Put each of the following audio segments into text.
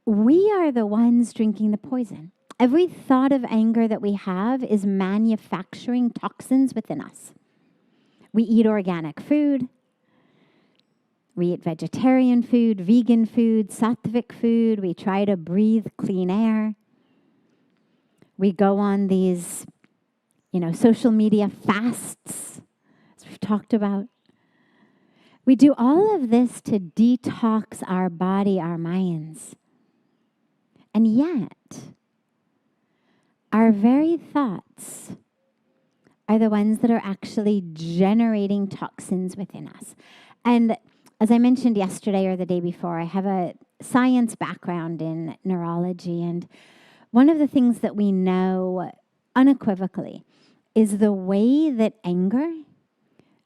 we are the ones drinking the poison. Every thought of anger that we have is manufacturing toxins within us. We eat organic food. We eat vegetarian food, vegan food, sattvic food. We try to breathe clean air. We go on these, social media fasts, as we've talked about. We do all of this to detox our body, our minds. And yet, our very thoughts are the ones that are actually generating toxins within us. And as I mentioned yesterday or the day before, I have a science background in neurology. And one of the things that we know unequivocally is the way that anger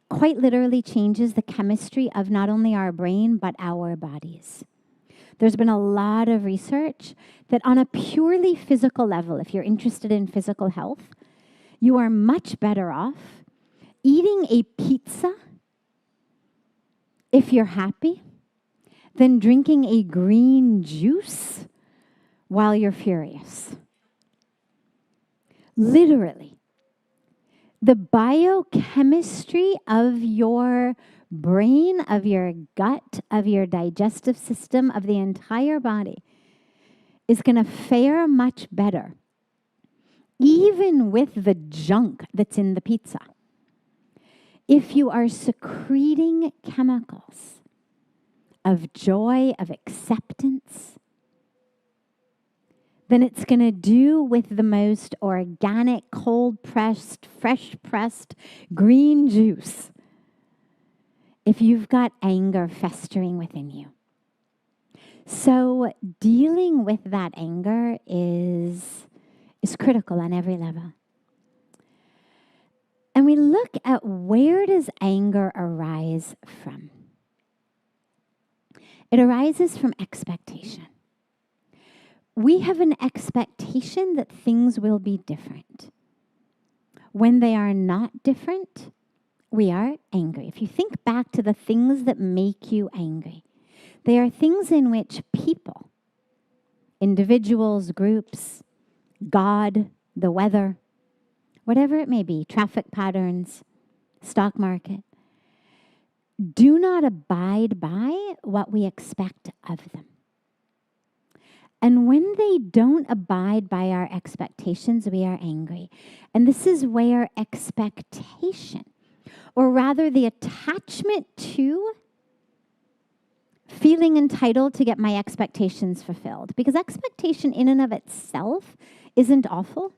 quite literally changes the chemistry of not only our brain, but our bodies. There's been a lot of research that on a purely physical level, if you're interested in physical health, you are much better off eating a pizza if you're happy than drinking a green juice while you're furious. Literally. The biochemistry of your brain, of your gut, of your digestive system, of the entire body is going to fare much better, even with the junk that's in the pizza, if you are secreting chemicals of joy, of acceptance, then it's going to do with the most organic, cold-pressed, fresh-pressed green juice if you've got anger festering within you. So dealing with that anger is critical on every level. And we look at, where does anger arise from? It arises from expectation. We have an expectation that things will be different. When they are not different, we are angry. If you think back to the things that make you angry, they are things in which people, individuals, groups, God, the weather, whatever it may be, traffic patterns, stock market, do not abide by what we expect of them. And when they don't abide by our expectations, we are angry. And this is where expectation, or rather the attachment to feeling entitled to get my expectations fulfilled, because expectation in and of itself isn't awful.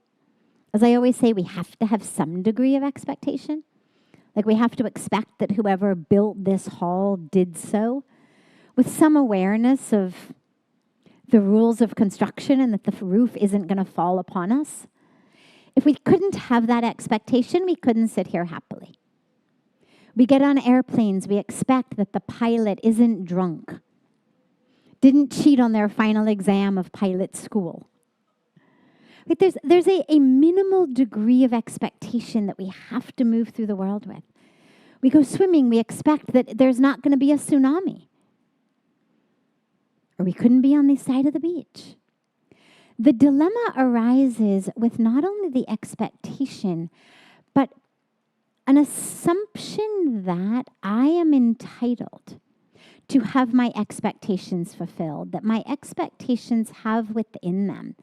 As I always say, we have to have some degree of expectation. Like we have to expect that whoever built this hall did so with some awareness of the rules of construction and that the roof isn't going to fall upon us. If we couldn't have that expectation, we couldn't sit here happily. We get on airplanes, we expect that the pilot isn't drunk, didn't cheat on their final exam of pilot school. Like there's a minimal degree of expectation that we have to move through the world with. We go swimming, we expect that there's not going to be a tsunami. Or we couldn't be on the side of the beach. The dilemma arises with not only the expectation, but an assumption that I am entitled to have my expectations fulfilled, that my expectations have within them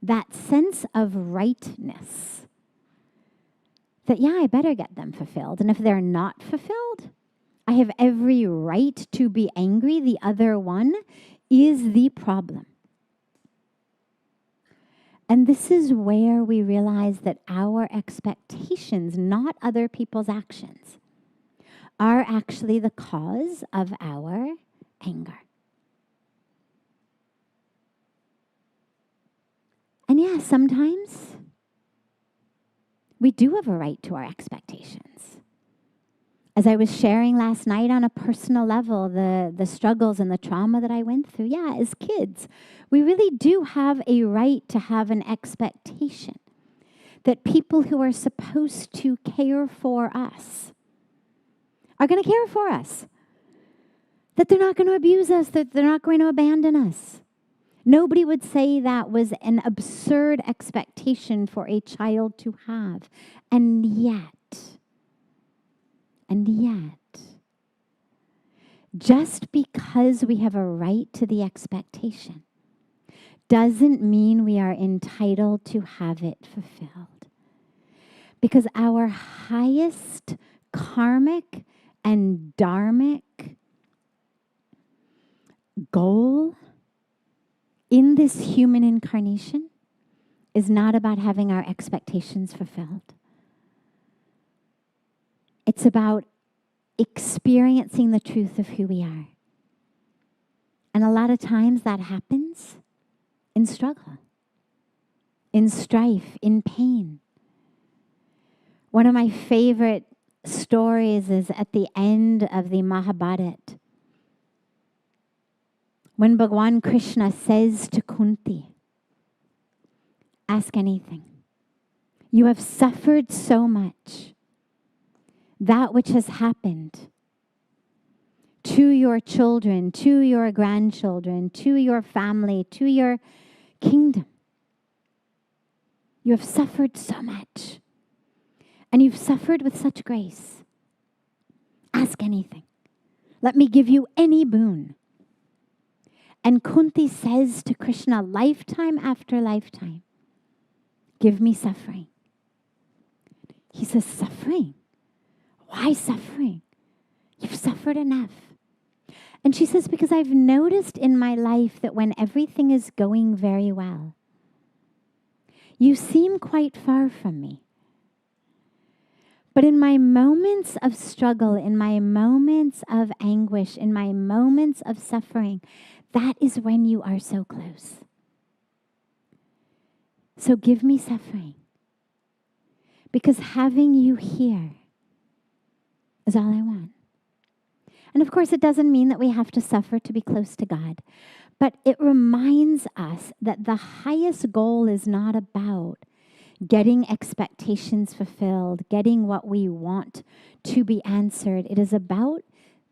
that sense of rightness, that, yeah, I better get them fulfilled. And if they're not fulfilled, I have every right to be angry. The other one is the problem. And this is where we realize that our expectations, not other people's actions, are actually the cause of our anger. And yeah, sometimes we do have a right to our expectations. As I was sharing last night on a personal level, the struggles and the trauma that I went through, yeah, as kids, we really do have a right to have an expectation that people who are supposed to care for us are going to care for us, that they're not going to abuse us, that they're not going to abandon us. Nobody would say that was an absurd expectation for a child to have. And yet, just because we have a right to the expectation doesn't mean we are entitled to have it fulfilled. Because our highest karmic and dharmic goal in this human incarnation is not about having our expectations fulfilled. It's about experiencing the truth of who we are. And a lot of times that happens in struggle, in strife, in pain. One of my favorite stories is at the end of the Mahabharata, when Bhagwan Krishna says to Kunti, ask anything. You have suffered so much. That which has happened to your children, to your grandchildren, to your family, to your kingdom. You have suffered so much. And you've suffered with such grace. Ask anything. Let me give you any boon. And Kunti says to Krishna, lifetime after lifetime, give me suffering. He says, suffering? Why suffering? You've suffered enough. And she says, because I've noticed in my life that when everything is going very well, you seem quite far from me. But in my moments of struggle, in my moments of anguish, in my moments of suffering, that is when you are so close. So give me suffering. Because having you here is all I want. And of course, it doesn't mean that we have to suffer to be close to God. But it reminds us that the highest goal is not about getting expectations fulfilled, getting what we want to be answered. It is about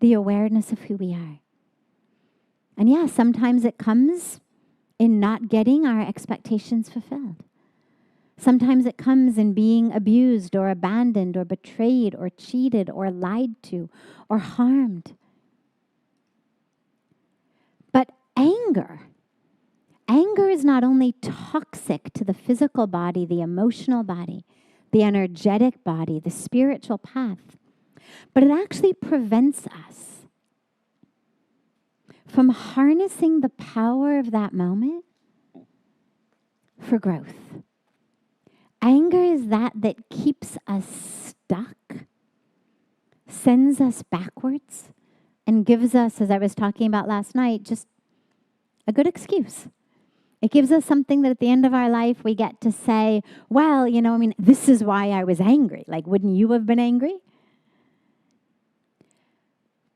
the awareness of who we are. And yeah, sometimes it comes in not getting our expectations fulfilled. Sometimes it comes in being abused or abandoned or betrayed or cheated or lied to or harmed. But anger is not only toxic to the physical body, the emotional body, the energetic body, the spiritual path, but it actually prevents us from harnessing the power of that moment for growth. Anger is that keeps us stuck, sends us backwards, and gives us, as I was talking about last night, just a good excuse. It gives us something that at the end of our life we get to say, well, this is why I was angry. Like, wouldn't you have been angry?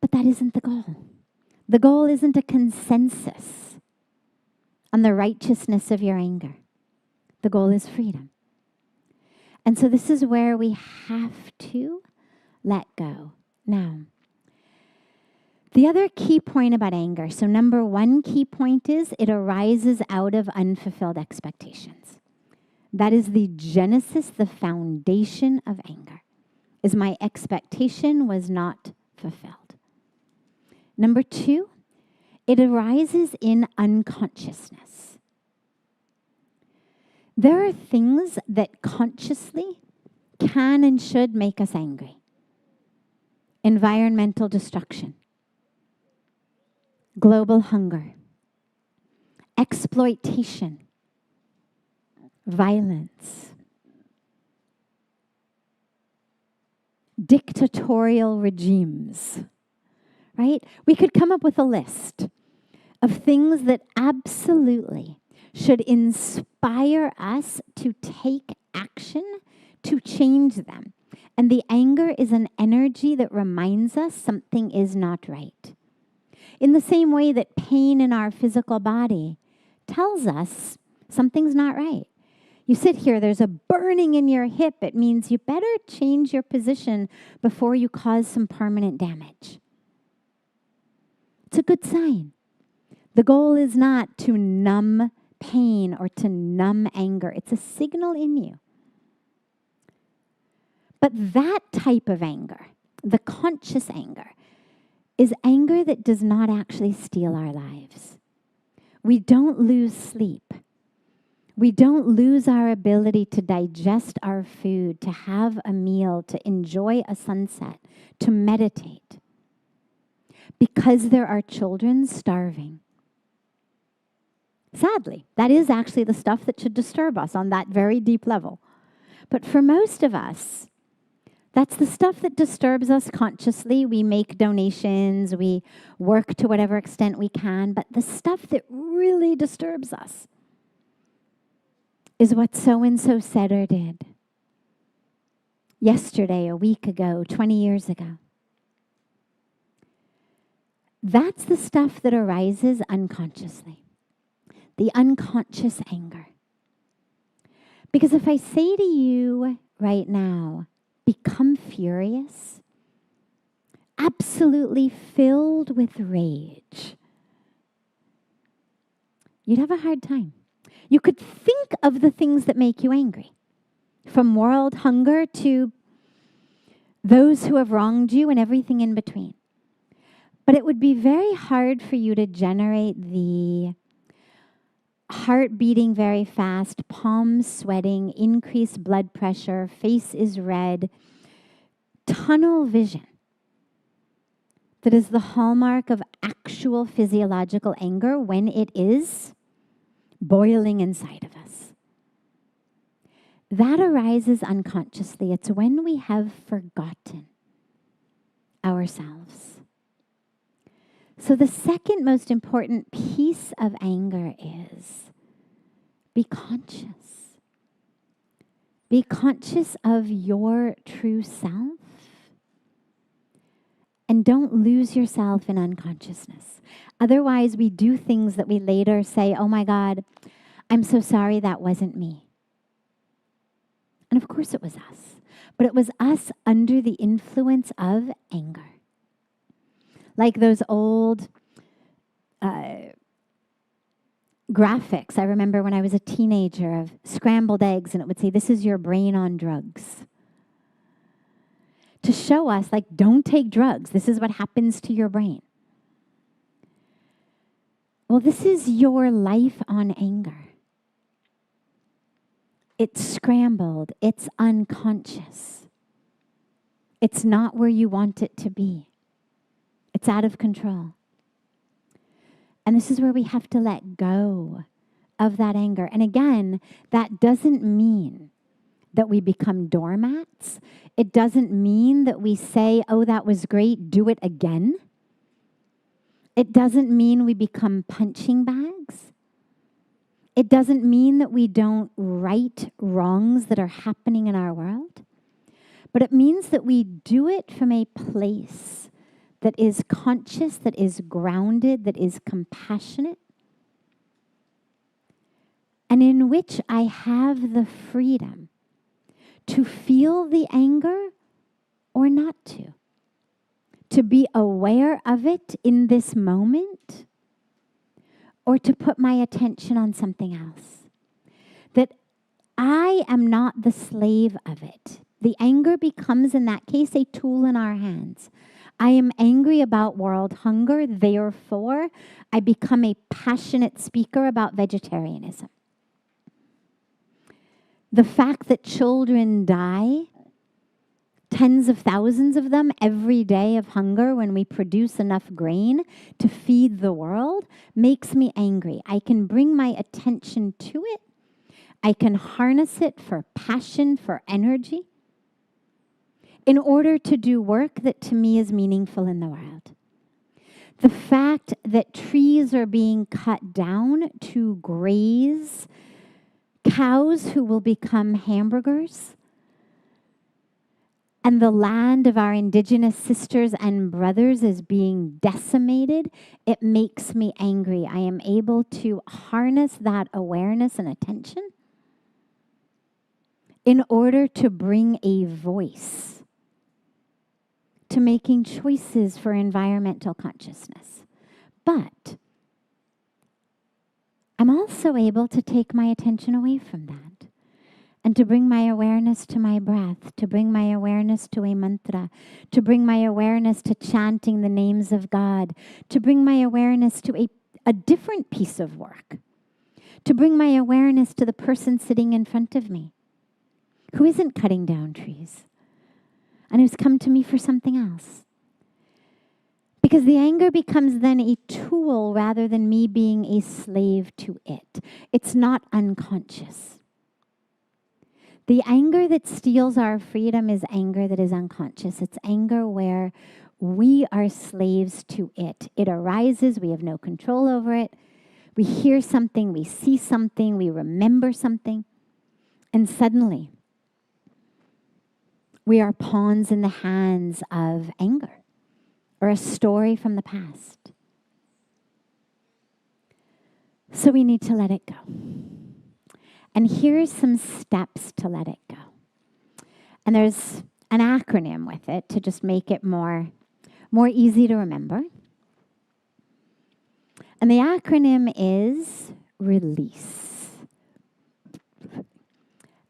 But that isn't the goal. The goal isn't a consensus on the righteousness of your anger. The goal is freedom. And so this is where we have to let go. Now, the other key point about anger, so number one key point is it arises out of unfulfilled expectations. That is the genesis, the foundation of anger, is my expectation was not fulfilled. Number two, it arises in unconsciousness. There are things that consciously can and should make us angry. Environmental destruction, global hunger, exploitation, violence, dictatorial regimes, right? We could come up with a list of things that absolutely should inspire us to take action to change them. And the anger is an energy that reminds us something is not right. In the same way that pain in our physical body tells us something's not right. You sit here, there's a burning in your hip. It means you better change your position before you cause some permanent damage. It's a good sign. The goal is not to numb pain or to numb anger. It's a signal in you. But that type of anger, the conscious anger, is anger that does not actually steal our lives. We don't lose sleep. We don't lose our ability to digest our food, to have a meal, to enjoy a sunset, to meditate, because there are children starving. Sadly, that is actually the stuff that should disturb us on that very deep level. But for most of us, that's the stuff that disturbs us consciously. We make donations, we work to whatever extent we can, but the stuff that really disturbs us is what so-and-so said or did yesterday, a week ago, 20 years ago. That's the stuff that arises unconsciously, the unconscious anger. Because if I say to you right now, become furious, absolutely filled with rage, you'd have a hard time. You could think of the things that make you angry, from world hunger to those who have wronged you and everything in between. But it would be very hard for you to generate the heart beating very fast, palms sweating, increased blood pressure, face is red, tunnel vision that is the hallmark of actual physiological anger when it is boiling inside of us. That arises unconsciously. It's when we have forgotten ourselves. So the second most important piece of anger is be conscious. Be conscious of your true self. And don't lose yourself in unconsciousness. Otherwise, we do things that we later say, oh my God, I'm so sorry that wasn't me. And of course it was us. But it was us under the influence of anger. Like those old graphics I remember when I was a teenager of scrambled eggs, and it would say, this is your brain on drugs. To show us, like, don't take drugs. This is what happens to your brain. Well, this is your life on anger. It's scrambled. It's unconscious. It's not where you want it to be. It's out of control. And this is where we have to let go of that anger. And again, that doesn't mean that we become doormats. It doesn't mean that we say, oh, that was great, do it again. It doesn't mean we become punching bags. It doesn't mean that we don't right wrongs that are happening in our world. But it means that we do it from a place that is conscious, that is grounded, that is compassionate, and in which I have the freedom to feel the anger or not to be aware of it in this moment, or to put my attention on something else. That I am not the slave of it. The anger becomes, in that case, a tool in our hands. I am angry about world hunger, therefore I become a passionate speaker about vegetarianism. The fact that children die, tens of thousands of them every day of hunger when we produce enough grain to feed the world, makes me angry. I can bring my attention to it. I can harness it for passion, for energy, in order to do work that to me is meaningful in the world. The fact that trees are being cut down to graze cows who will become hamburgers, and the land of our indigenous sisters and brothers is being decimated, it makes me angry. I am able to harness that awareness and attention in order to bring a voice to making choices for environmental consciousness. But I'm also able to take my attention away from that and to bring my awareness to my breath, to bring my awareness to a mantra, to bring my awareness to chanting the names of God, to bring my awareness to a different piece of work, to bring my awareness to the person sitting in front of me who isn't cutting down trees and who's come to me for something else. Because the anger becomes then a tool rather than me being a slave to it. It's not unconscious. The anger that steals our freedom is anger that is unconscious. It's anger where we are slaves to it. It arises, we have no control over it. We hear something, we see something, we remember something, and suddenly we are pawns in the hands of anger or a story from the past. So we need to let it go. And here's some steps to let it go. And there's an acronym with it to just make it more easy to remember. And the acronym is release.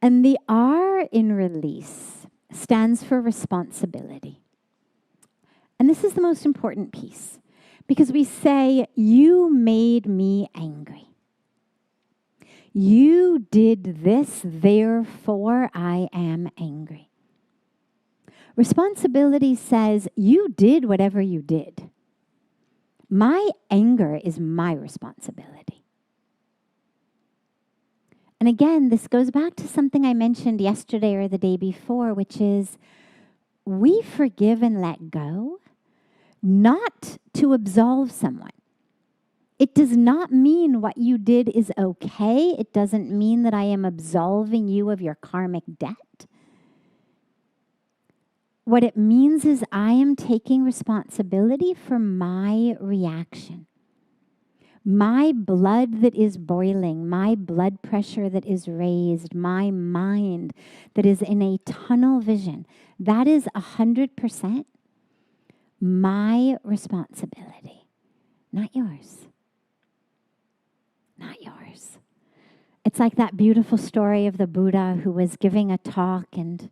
And the R in release stands for responsibility. And this is the most important piece, because we say, you made me angry. You did this, therefore I am angry. Responsibility says, you did whatever you did. My anger is my responsibility. And again, this goes back to something I mentioned yesterday or the day before, which is we forgive and let go, not to absolve someone. It does not mean what you did is okay. It doesn't mean that I am absolving you of your karmic debt. What it means is I am taking responsibility for my reaction. My blood that is boiling, my blood pressure that is raised, my mind that is in a tunnel vision, that is 100% my responsibility, not yours. Not yours. It's like that beautiful story of the Buddha who was giving a talk and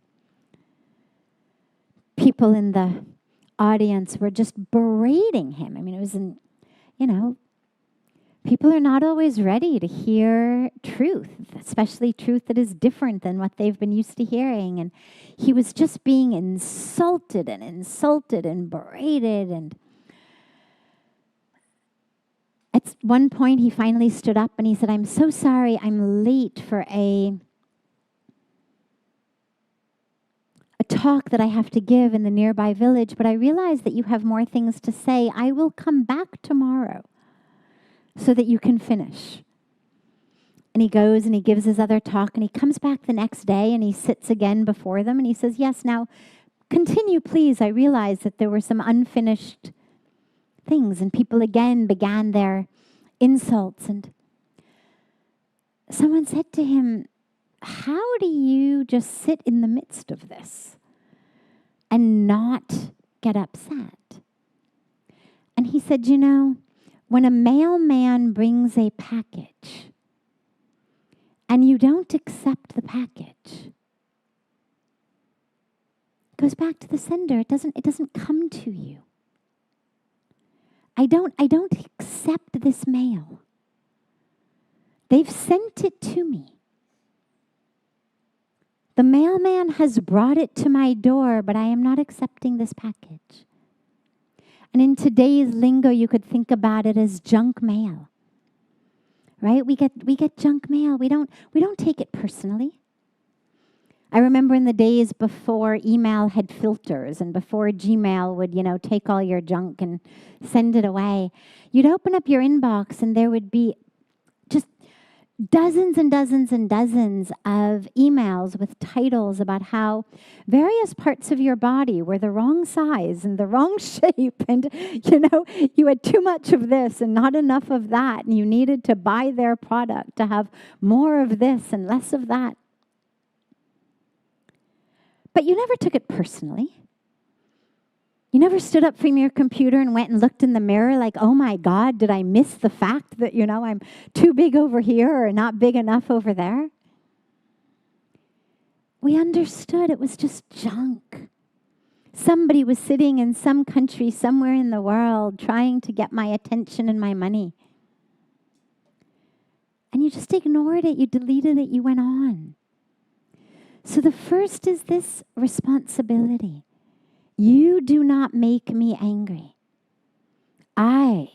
people in the audience were just berating him. I mean, it was people are not always ready to hear truth, especially truth that is different than what they've been used to hearing. And he was just being insulted and berated. And at one point, he finally stood up and he said, I'm so sorry, I'm late for a talk that I have to give in the nearby village, but I realize that you have more things to say. I will come back tomorrow so that you can finish. And he goes and he gives his other talk and he comes back the next day and he sits again before them and he says, yes, now continue, please. I realize that there were some unfinished things and people again began their insults. And someone said to him, how do you just sit in the midst of this and not get upset? And he said, when a mailman brings a package and you don't accept the package, it goes back to the sender. It doesn't come to you. I don't accept this mail. They've sent it to me. The mailman has brought it to my door, but I am not accepting this package. And in today's lingo, you could think about it as junk mail. Right? We get junk mail. We don't take it personally. I remember in the days before email had filters and before Gmail would, take all your junk and send it away. You'd open up your inbox and there would be just dozens and dozens and dozens of emails with titles about how various parts of your body were the wrong size and the wrong shape. And, you had too much of this and not enough of that. And you needed to buy their product to have more of this and less of that. But you never took it personally. You never stood up from your computer and went and looked in the mirror like, oh my God, did I miss the fact that, I'm too big over here or not big enough over there? We understood it was just junk. Somebody was sitting in some country somewhere in the world trying to get my attention and my money. And you just ignored it, you deleted it, you went on. So the first is this responsibility. You do not make me angry. I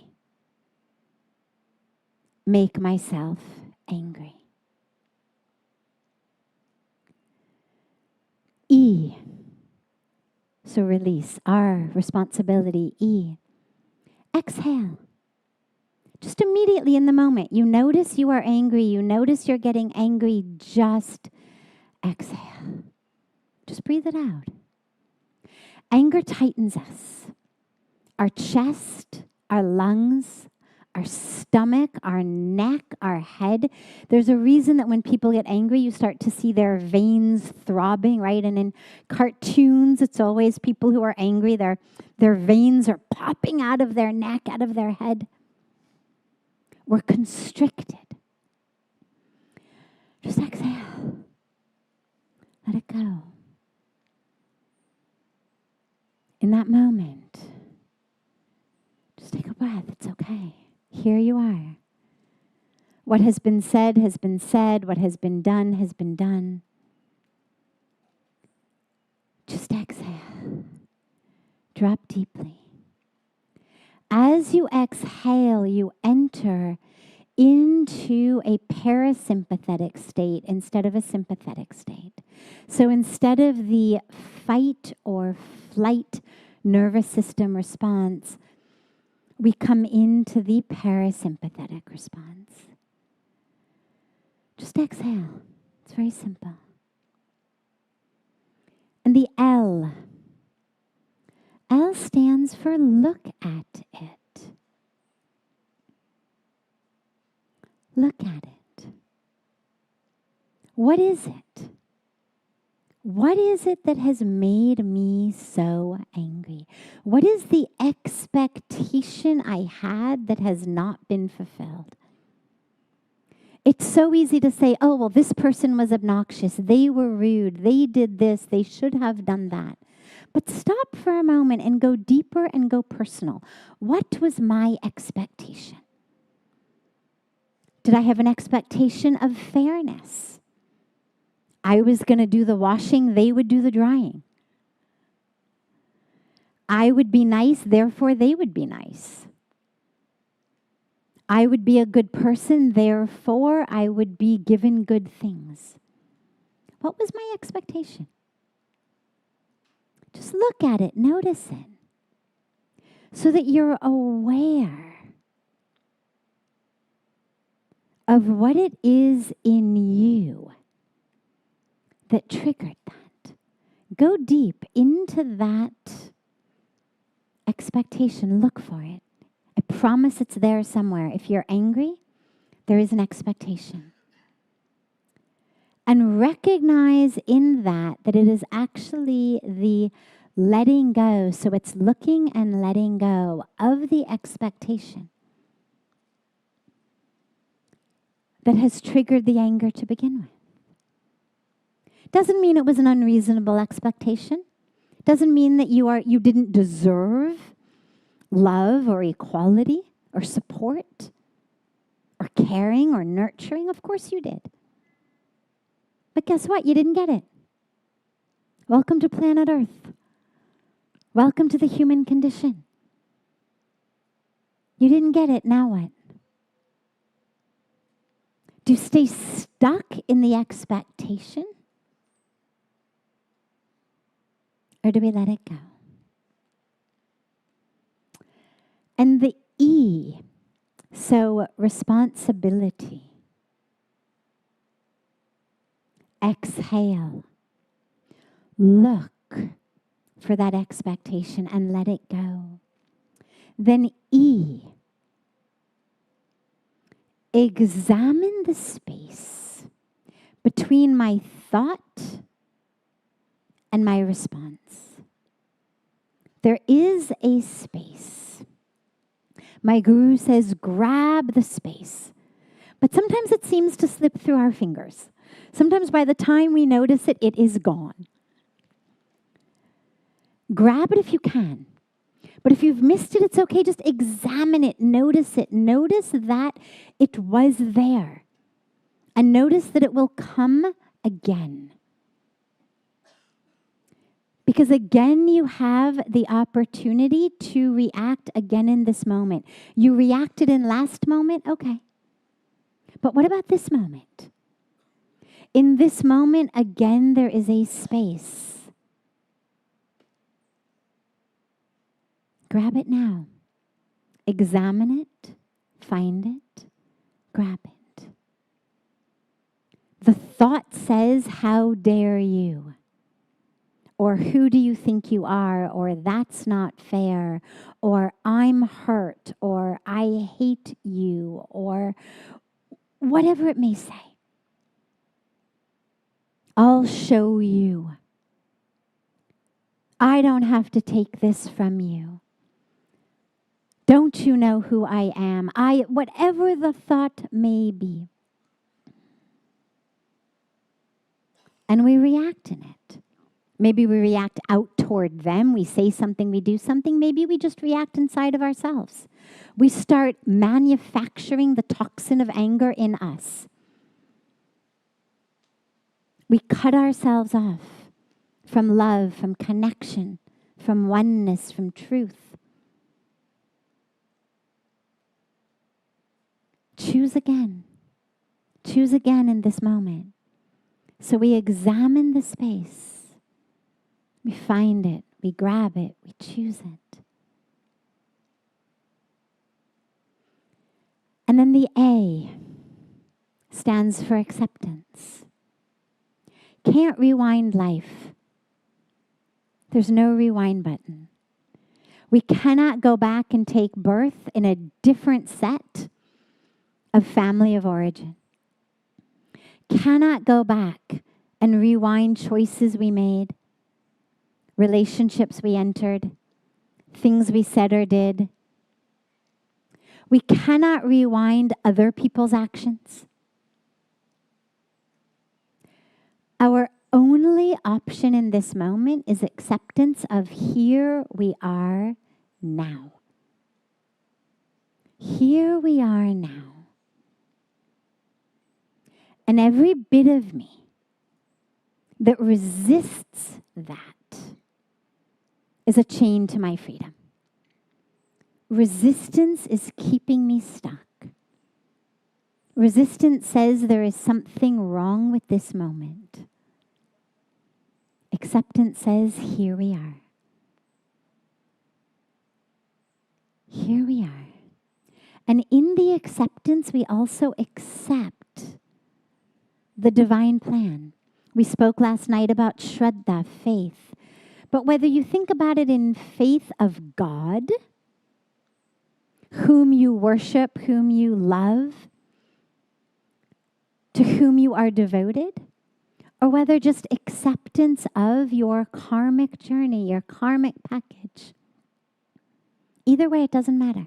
make myself angry. E. So release, our responsibility. E. Exhale. Just immediately in the moment, you notice you are angry, you notice you're getting angry, just exhale. Just breathe it out. Anger tightens us. Our chest, our lungs, our stomach, our neck, our head. There's a reason that when people get angry, you start to see their veins throbbing, right? And in cartoons, it's always people who are angry. Their veins are popping out of their neck, out of their head. We're constricted. Just exhale. Let it go. In that moment, just take a breath. It's okay. Here you are. What has been said has been said. What has been done has been done. Just exhale. Drop deeply. As you exhale, you enter into a parasympathetic state instead of a sympathetic state. So instead of the fight or flight nervous system response, we come into the parasympathetic response. Just exhale. It's very simple. And the L. L stands for look at it. Look at it. What is it? What is it that has made me so angry? What is the expectation I had that has not been fulfilled? It's so easy to say, oh, well, this person was obnoxious. They were rude. They did this. They should have done that. But stop for a moment and go deeper and go personal. What was my expectation? Did I have an expectation of fairness? I was going to do the washing, they would do the drying. I would be nice, therefore they would be nice. I would be a good person, therefore I would be given good things. What was my expectation? Just look at it, notice it, so that you're aware of what it is in you that triggered that. Go deep into that expectation. Look for it. I promise it's there somewhere. If you're angry, there is an expectation. And recognize in that it is actually the letting go. So it's looking and letting go of the expectation that has triggered the anger to begin with. Doesn't mean it was an unreasonable expectation. Doesn't mean that you didn't deserve love or equality or support or caring or nurturing. Of course you did. But guess what? You didn't get it. Welcome to planet Earth. Welcome to the human condition. You didn't get it. Now what? Do you stay stuck in the expectation? Or do we let it go? And the E, so responsibility. Exhale. Look for that expectation and let it go. Then E, examine the space between my thought and my response. There is a space. My guru says, grab the space. But sometimes it seems to slip through our fingers. Sometimes by the time we notice it, it is gone. Grab it if you can. But if you've missed it, it's okay. Just examine it. Notice it. Notice that it was there. And notice that it will come again. Because again, you have the opportunity to react again in this moment. You reacted in last moment, okay. But what about this moment? In this moment, again, there is a space. Grab it now. Examine it, find it, grab it. The thought says, how dare you? Or who do you think you are? Or that's not fair. Or I'm hurt. Or I hate you. Or whatever it may say. I'll show you. I don't have to take this from you. Don't you know who I am? Whatever the thought may be. And we react in it. Maybe we react out toward them. We say something, we do something. Maybe we just react inside of ourselves. We start manufacturing the toxin of anger in us. We cut ourselves off from love, from connection, from oneness, from truth. Choose again. Choose again in this moment. So we examine the space. We find it. We grab it. We choose it. And then the A stands for acceptance. Can't rewind life. There's no rewind button. We cannot go back and take birth in a different set of family of origin. Cannot go back and rewind choices we made, relationships we entered, things we said or did. We cannot rewind other people's actions. Our only option in this moment is acceptance of here we are now. Here we are now. And every bit of me that resists that is a chain to my freedom. Resistance is keeping me stuck. Resistance says there is something wrong with this moment. Acceptance says, here we are. Here we are. And in the acceptance, we also accept the divine plan. We spoke last night about Shraddha, faith. But whether you think about it in faith of God, whom you worship, whom you love, to whom you are devoted, or whether just acceptance of your karmic journey, your karmic package. Either way, it doesn't matter.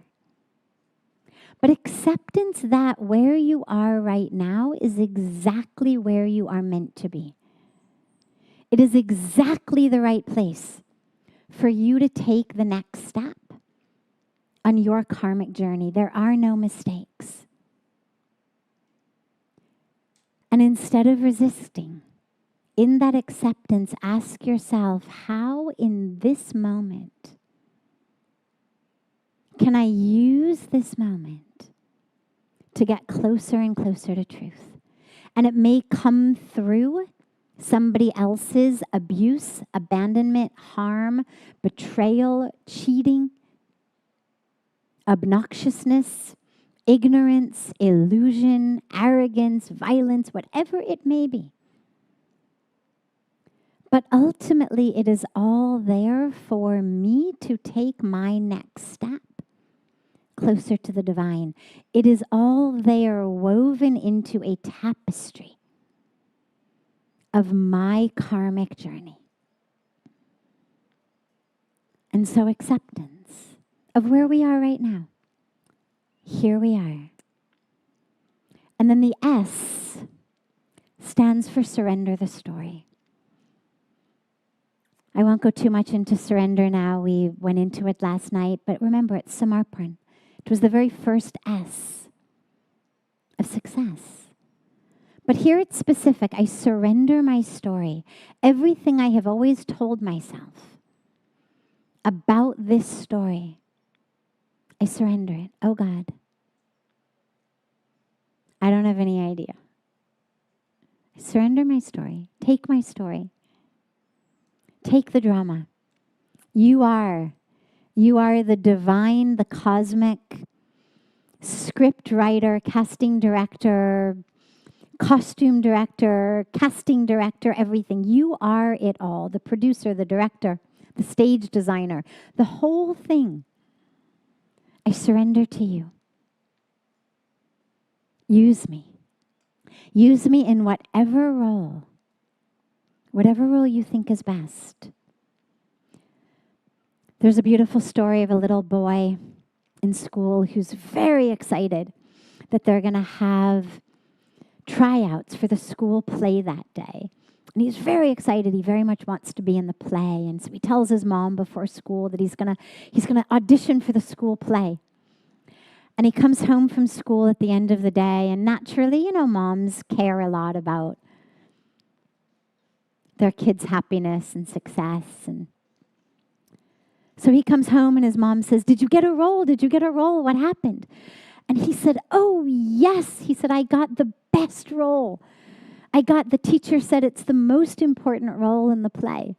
But acceptance that where you are right now is exactly where you are meant to be. It is exactly the right place for you to take the next step on your karmic journey. There are no mistakes. And instead of resisting, in that acceptance, ask yourself, how in this moment can I use this moment to get closer and closer to truth? And it may come through somebody else's abuse, abandonment, harm, betrayal, cheating, obnoxiousness, ignorance, illusion, arrogance, violence, whatever it may be. But ultimately, it is all there for me to take my next step closer to the divine. It is all there woven into a tapestry of my karmic journey. And so acceptance of where we are right now. Here we are. And then the S stands for surrender the story. I won't go too much into surrender now. We went into it last night, but remember, it's samarpan. It was the very first S of success. But here it's specific. I surrender my story. Everything I have always told myself about this story, I surrender it. Oh God, I don't have any idea. I surrender my story. Take my story. Take the drama. You are the divine, the cosmic script writer, casting director, costume director, casting director, everything. You are it all. The producer, the director, the stage designer, the whole thing. I surrender to you. Use me. Use me in whatever role you think is best. There's a beautiful story of a little boy in school who's very excited that they're going to have tryouts for the school play that day. And he's very excited. He very much wants to be in the play. And so he tells his mom before school that he's going to audition for the school play. And he comes home from school at the end of the day. And naturally, moms care a lot about their kids' happiness and success. And so he comes home and his mom says, "Did you get a role? Did you get a role? What happened?" And he said, "Oh, yes." He said, "I got the best role. The teacher said it's the most important role in the play."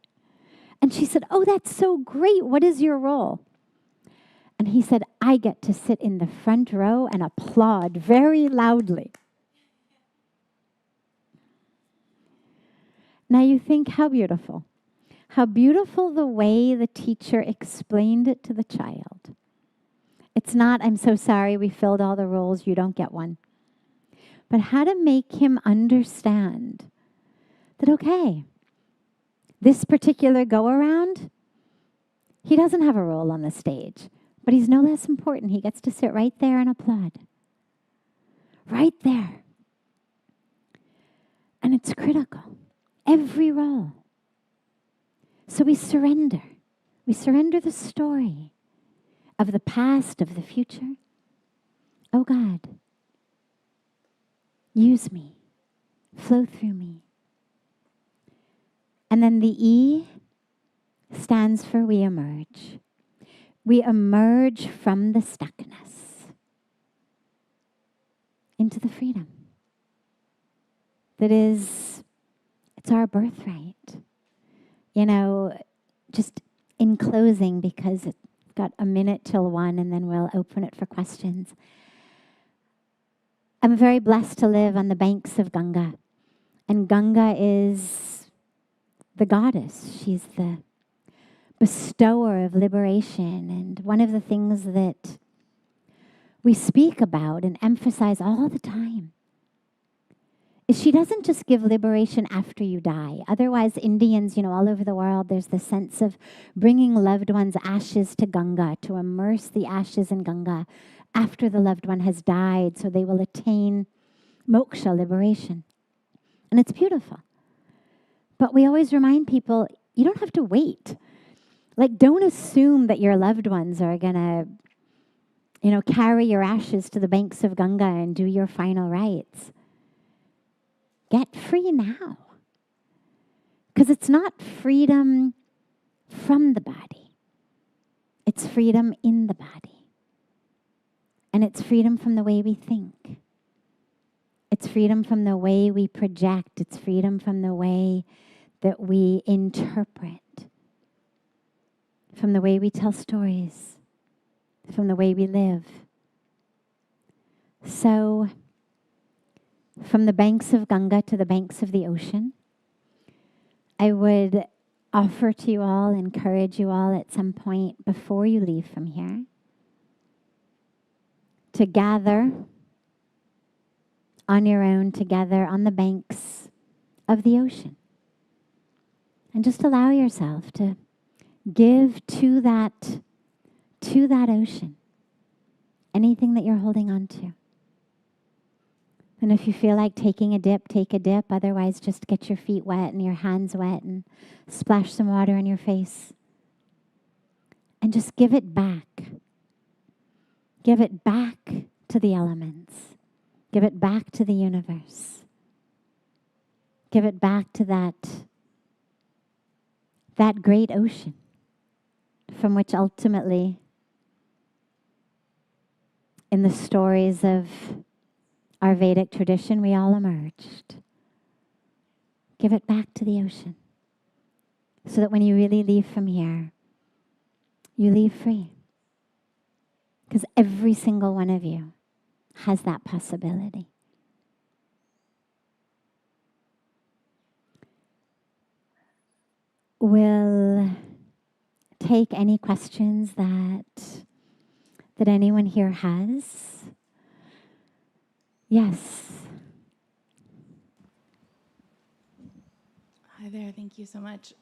And she said, "Oh, that's so great. What is your role?" And he said, "I get to sit in the front row and applaud very loudly." Now you think, how beautiful. How beautiful the way the teacher explained it to the child. It's not, "I'm so sorry, we filled all the roles, you don't get one." But how to make him understand that, okay, this particular go-around, he doesn't have a role on the stage, but he's no less important. He gets to sit right there and applaud. Right there. And it's critical. Every role. So we surrender. We surrender the story of the past, of the future. Oh God, use me. Flow through me. And then the E stands for we emerge. We emerge from the stuckness into the freedom. That is, it's our birthright. Just in closing, because it's got a minute till 1 and then we'll open it for questions. I'm very blessed to live on the banks of Ganga. And Ganga is the goddess. She's the bestower of liberation. And one of the things that we speak about and emphasize all the time is she doesn't just give liberation after you die. Otherwise, Indians, all over the world, there's the sense of bringing loved one's ashes to Ganga, to immerse the ashes in Ganga after the loved one has died, so they will attain moksha, liberation. And it's beautiful. But we always remind people, you don't have to wait. Don't assume that your loved ones are going to, carry your ashes to the banks of Ganga and do your final rites. Get free now. Because it's not freedom from the body. It's freedom in the body. And it's freedom from the way we think. It's freedom from the way we project. It's freedom from the way that we interpret. From the way we tell stories. From the way we live. So, from the banks of Ganga to the banks of the ocean, I would offer to you all, encourage you all at some point before you leave from here, to gather on your own together on the banks of the ocean. And just allow yourself to Give to that ocean anything that you're holding on to. And if you feel like taking a dip, take a dip. Otherwise, just get your feet wet and your hands wet and splash some water in your face. And just give it back. Give it back to the elements. Give it back to the universe. Give it back to that great ocean from which ultimately, in the stories of our Vedic tradition, we all emerged. Give it back to the ocean so that when you really leave from here, you leave free. Because every single one of you has that possibility. We'll take any questions that anyone here has. Yes. Hi there, thank you so much.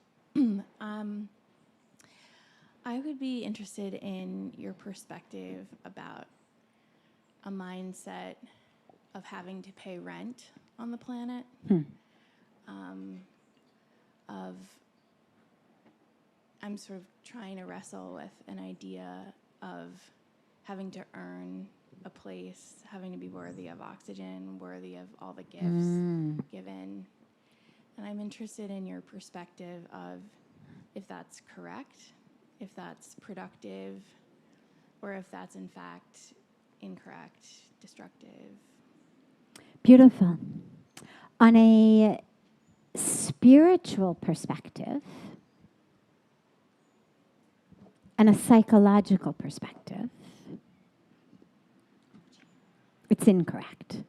I would be interested in your perspective about a mindset of having to pay rent on the planet, I'm sort of trying to wrestle with an idea of having to earn a place, having to be worthy of oxygen, worthy of all the gifts given. And I'm interested in your perspective of if that's correct, if that's productive, or if that's in fact incorrect, destructive. Beautiful. On a spiritual perspective and a psychological perspective, it's incorrect.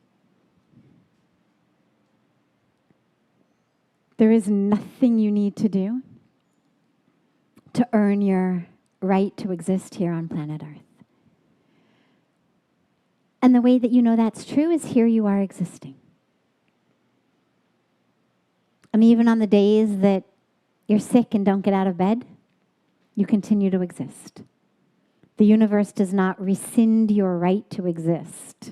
There is nothing you need to do to earn your right to exist here on planet Earth. And the way that you know that's true is here you are existing. And even on the days that you're sick and don't get out of bed, you continue to exist. The universe does not rescind your right to exist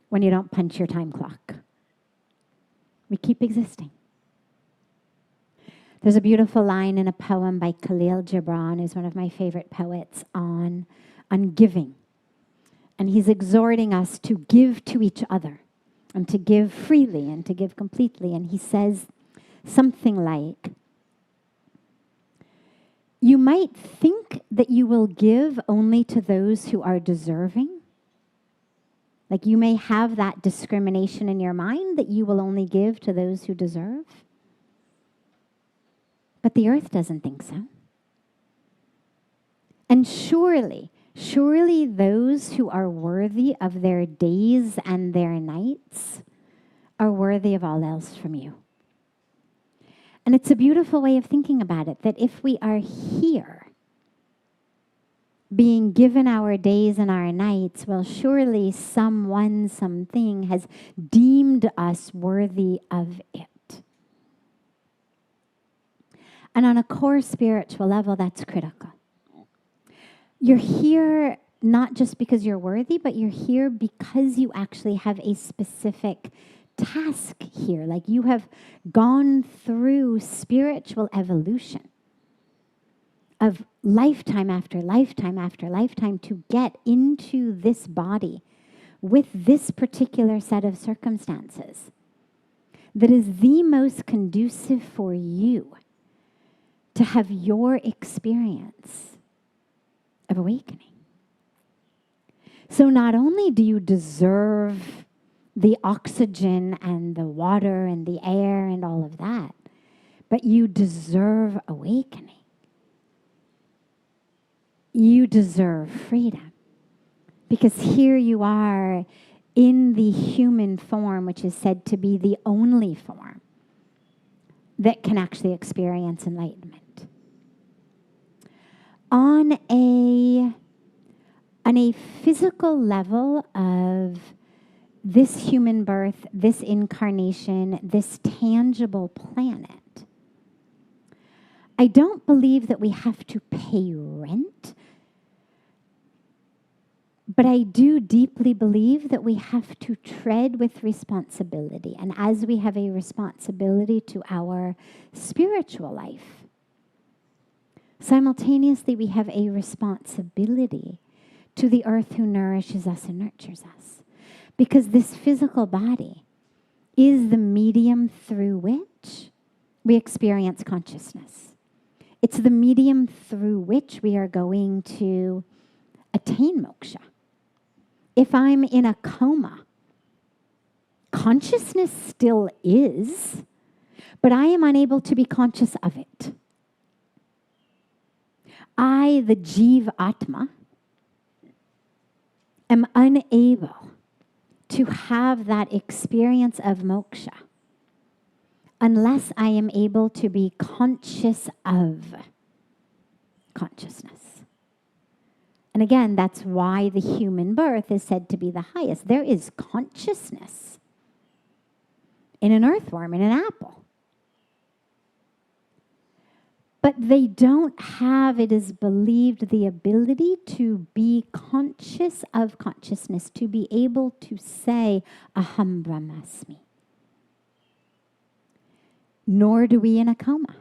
when you don't punch your time clock. We keep existing. There's a beautiful line in a poem by Khalil Gibran, who's one of my favorite poets, on giving. And he's exhorting us to give to each other and to give freely and to give completely. And he says something like, you might think that you will give only to those who are deserving. Like you may have that discrimination in your mind that you will only give to those who deserve. But the earth doesn't think so. And surely those who are worthy of their days and their nights are worthy of all else from you. And it's a beautiful way of thinking about it, that if we are here, being given our days and our nights, well, surely someone, something has deemed us worthy of it. And on a core spiritual level, that's critical. You're here not just because you're worthy, but you're here because you actually have a specific task here. Like you have gone through spiritual evolution of lifetime after lifetime after lifetime to get into this body with this particular set of circumstances that is the most conducive for you to have your experience of awakening. So not only do you deserve the oxygen and the water and the air and all of that, but you deserve awakening. You deserve freedom. Because here you are in the human form, which is said to be the only form that can actually experience enlightenment. On a physical level of this human birth, this incarnation, this tangible planet, I don't believe that we have to pay rent, but I do deeply believe that we have to tread with responsibility. And as we have a responsibility to our spiritual life, simultaneously we have a responsibility to the earth who nourishes us and nurtures us. Because this physical body is the medium through which we experience consciousness. It's the medium through which we are going to attain moksha. If I'm in a coma, consciousness still is, but I am unable to be conscious of it. I, the Jiva Atma, am unable to have that experience of moksha unless I am able to be conscious of consciousness. And again, that's why the human birth is said to be the highest. There is consciousness in an earthworm, in an apple. But they don't have, it is believed, the ability to be conscious of consciousness, to be able to say, Aham Brahmasmi. Nor do we in a coma.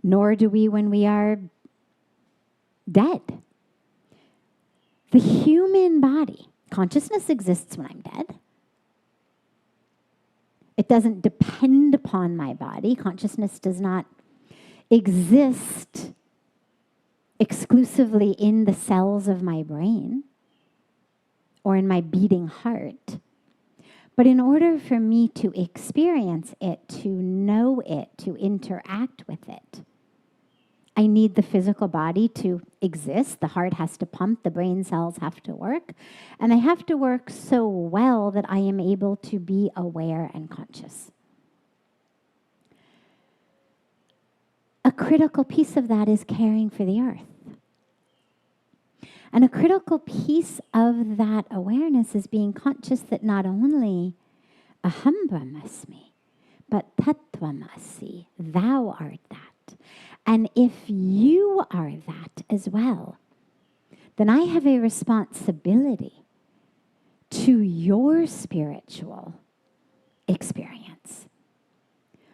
Nor do we when we are dead. The human body, consciousness exists when I'm dead. It doesn't depend upon my body. Consciousness does not exist exclusively in the cells of my brain or in my beating heart. But in order for me to experience it, to know it, to interact with it, I need the physical body to exist. The heart has to pump, the brain cells have to work, and they have to work so well that I am able to be aware and conscious. A critical piece of that is caring for the earth. And a critical piece of that awareness is being conscious that not only Aham Brahmasmi, but Tattvamasi, thou art that. And if you are that as well, then I have a responsibility to your spiritual experience.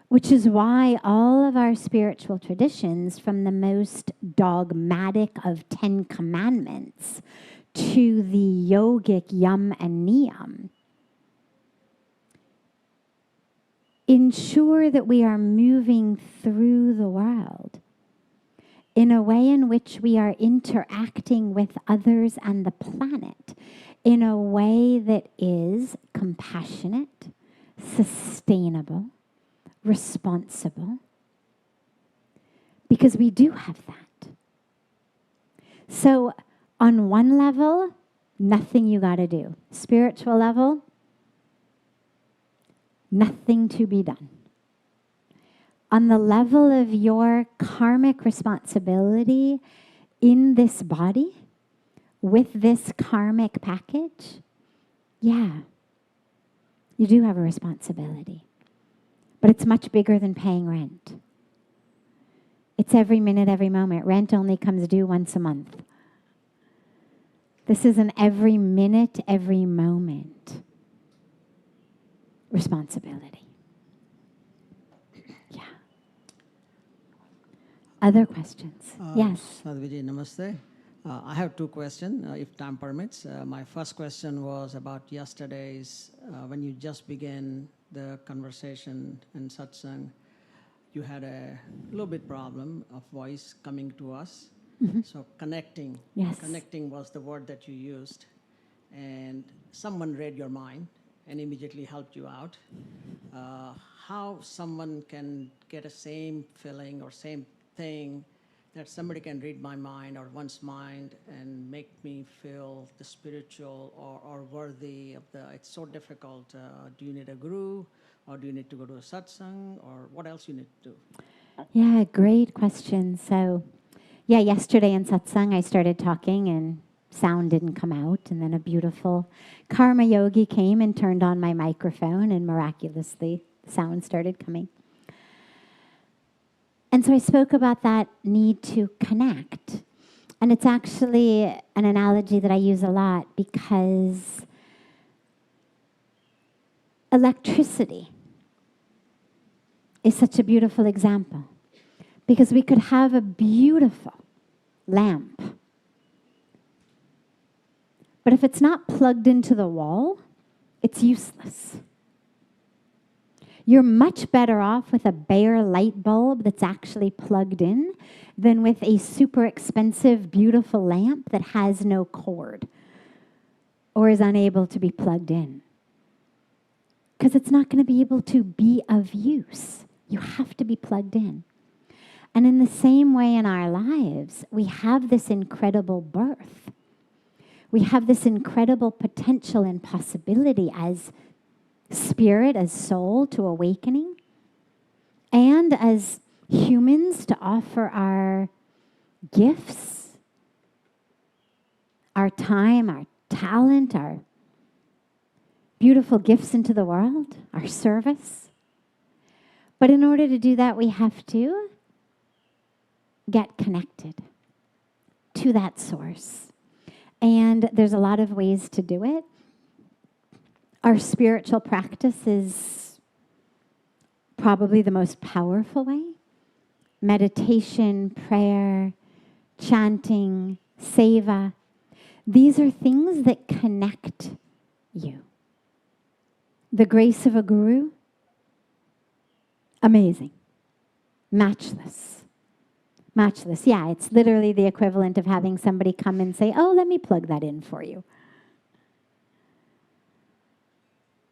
Which is why all of our spiritual traditions, from the most dogmatic of 10 commandments to the yogic yam and niyam, ensure that we are moving through the world in a way in which we are interacting with others and the planet in a way that is compassionate, sustainable, responsible, because we do have that. So on one level, nothing you got to do. Spiritual level, nothing to be done. On the level of your karmic responsibility in this body, with this karmic package, yeah, you do have a responsibility. But it's much bigger than paying rent. It's every minute, every moment. Rent only comes due once a month. This is an every minute, every moment responsibility. Yeah. Other questions? Yes. Sadhviji, namaste. I have two questions, if time permits. My first question was about yesterday's, when you just began the conversation and satsang, you had a little bit problem of voice coming to us. Mm-hmm. So connecting. Yes. Connecting was the word that you used. And someone read your mind and immediately helped you out. How someone can get a same feeling or same thing that somebody can read my mind or one's mind and make me feel the spiritual or worthy of the, it's so difficult. Do you need a guru or do you need to go to a satsang or what else you need to do? Yeah, great question. So, yeah, yesterday in satsang I started talking and sound didn't come out, and then a beautiful karma yogi came and turned on my microphone and miraculously sound started coming. And so I spoke about that need to connect. And it's actually an analogy that I use a lot because electricity is such a beautiful example. Because we could have a beautiful lamp, but if it's not plugged into the wall, it's useless. You're much better off with a bare light bulb that's actually plugged in than with a super expensive, beautiful lamp that has no cord or is unable to be plugged in. Because it's not going to be able to be of use. You have to be plugged in. And in the same way in our lives, we have this incredible birth. We have this incredible potential and possibility as spirit, as soul to awakening, and as humans to offer our gifts, our time, our talent, our beautiful gifts into the world, our service. But in order to do that, we have to get connected to that source. And there's a lot of ways to do it. Our spiritual practice is probably the most powerful way. Meditation, prayer, chanting, seva. These are things that connect you. The grace of a guru, amazing, matchless. Matchless. Yeah, it's literally the equivalent of having somebody come and say, oh, let me plug that in for you.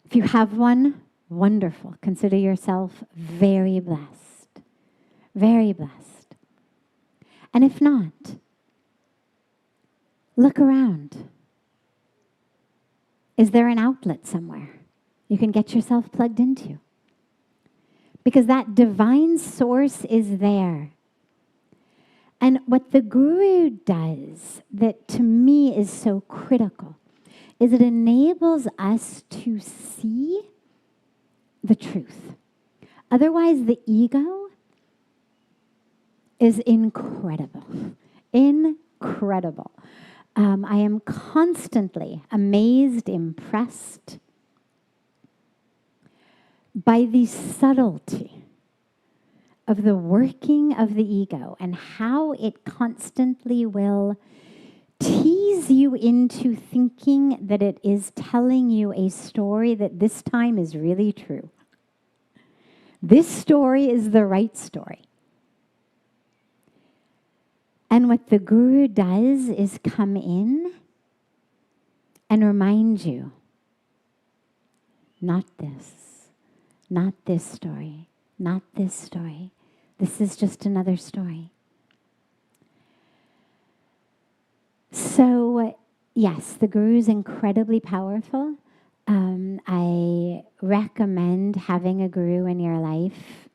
If you have one, wonderful. Consider yourself very blessed. Very blessed. And if not, look around. Is there an outlet somewhere you can get yourself plugged into? Because that divine source is there. And what the guru does that to me is so critical is it enables us to see the truth. Otherwise, the ego is incredible. Incredible. I am constantly amazed, impressed by the subtlety of the working of the ego and how it constantly will tease you into thinking that it is telling you a story that this time is really true. This story is the right story. And what the guru does is come in and remind you, not this story, not this story. This is just another story. So, yes, the guru is incredibly powerful. I recommend having a guru in your life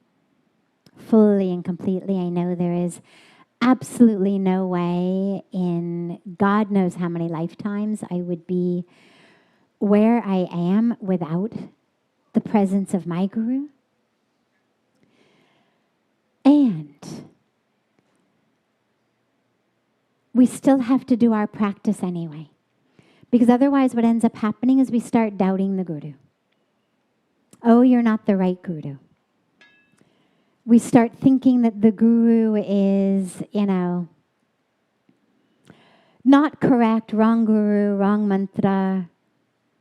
fully and completely. I know there is absolutely no way in God knows how many lifetimes I would be where I am without the presence of my guru. And we still have to do our practice anyway. Because otherwise what ends up happening is we start doubting the guru. Oh, you're not the right guru. We start thinking that the guru is, not correct, wrong guru, wrong mantra,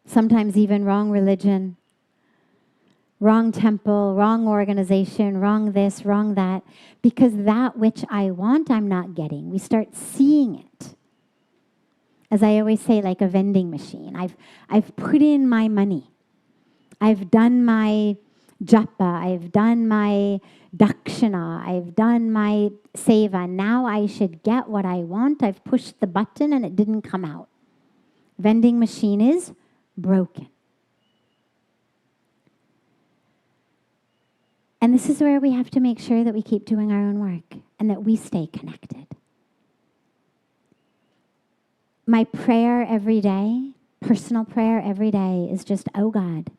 sometimes even wrong religion, wrong temple, wrong organization, wrong this, wrong that, because that which I want, I'm not getting. We start seeing it. As I always say, like a vending machine. I've put in my money. I've done my japa. I've done my dakshina. I've done my seva. Now I should get what I want. I've pushed the button and it didn't come out. Vending machine is broken. And this is where we have to make sure that we keep doing our own work and that we stay connected. My prayer every day, personal prayer every day, is just, oh God,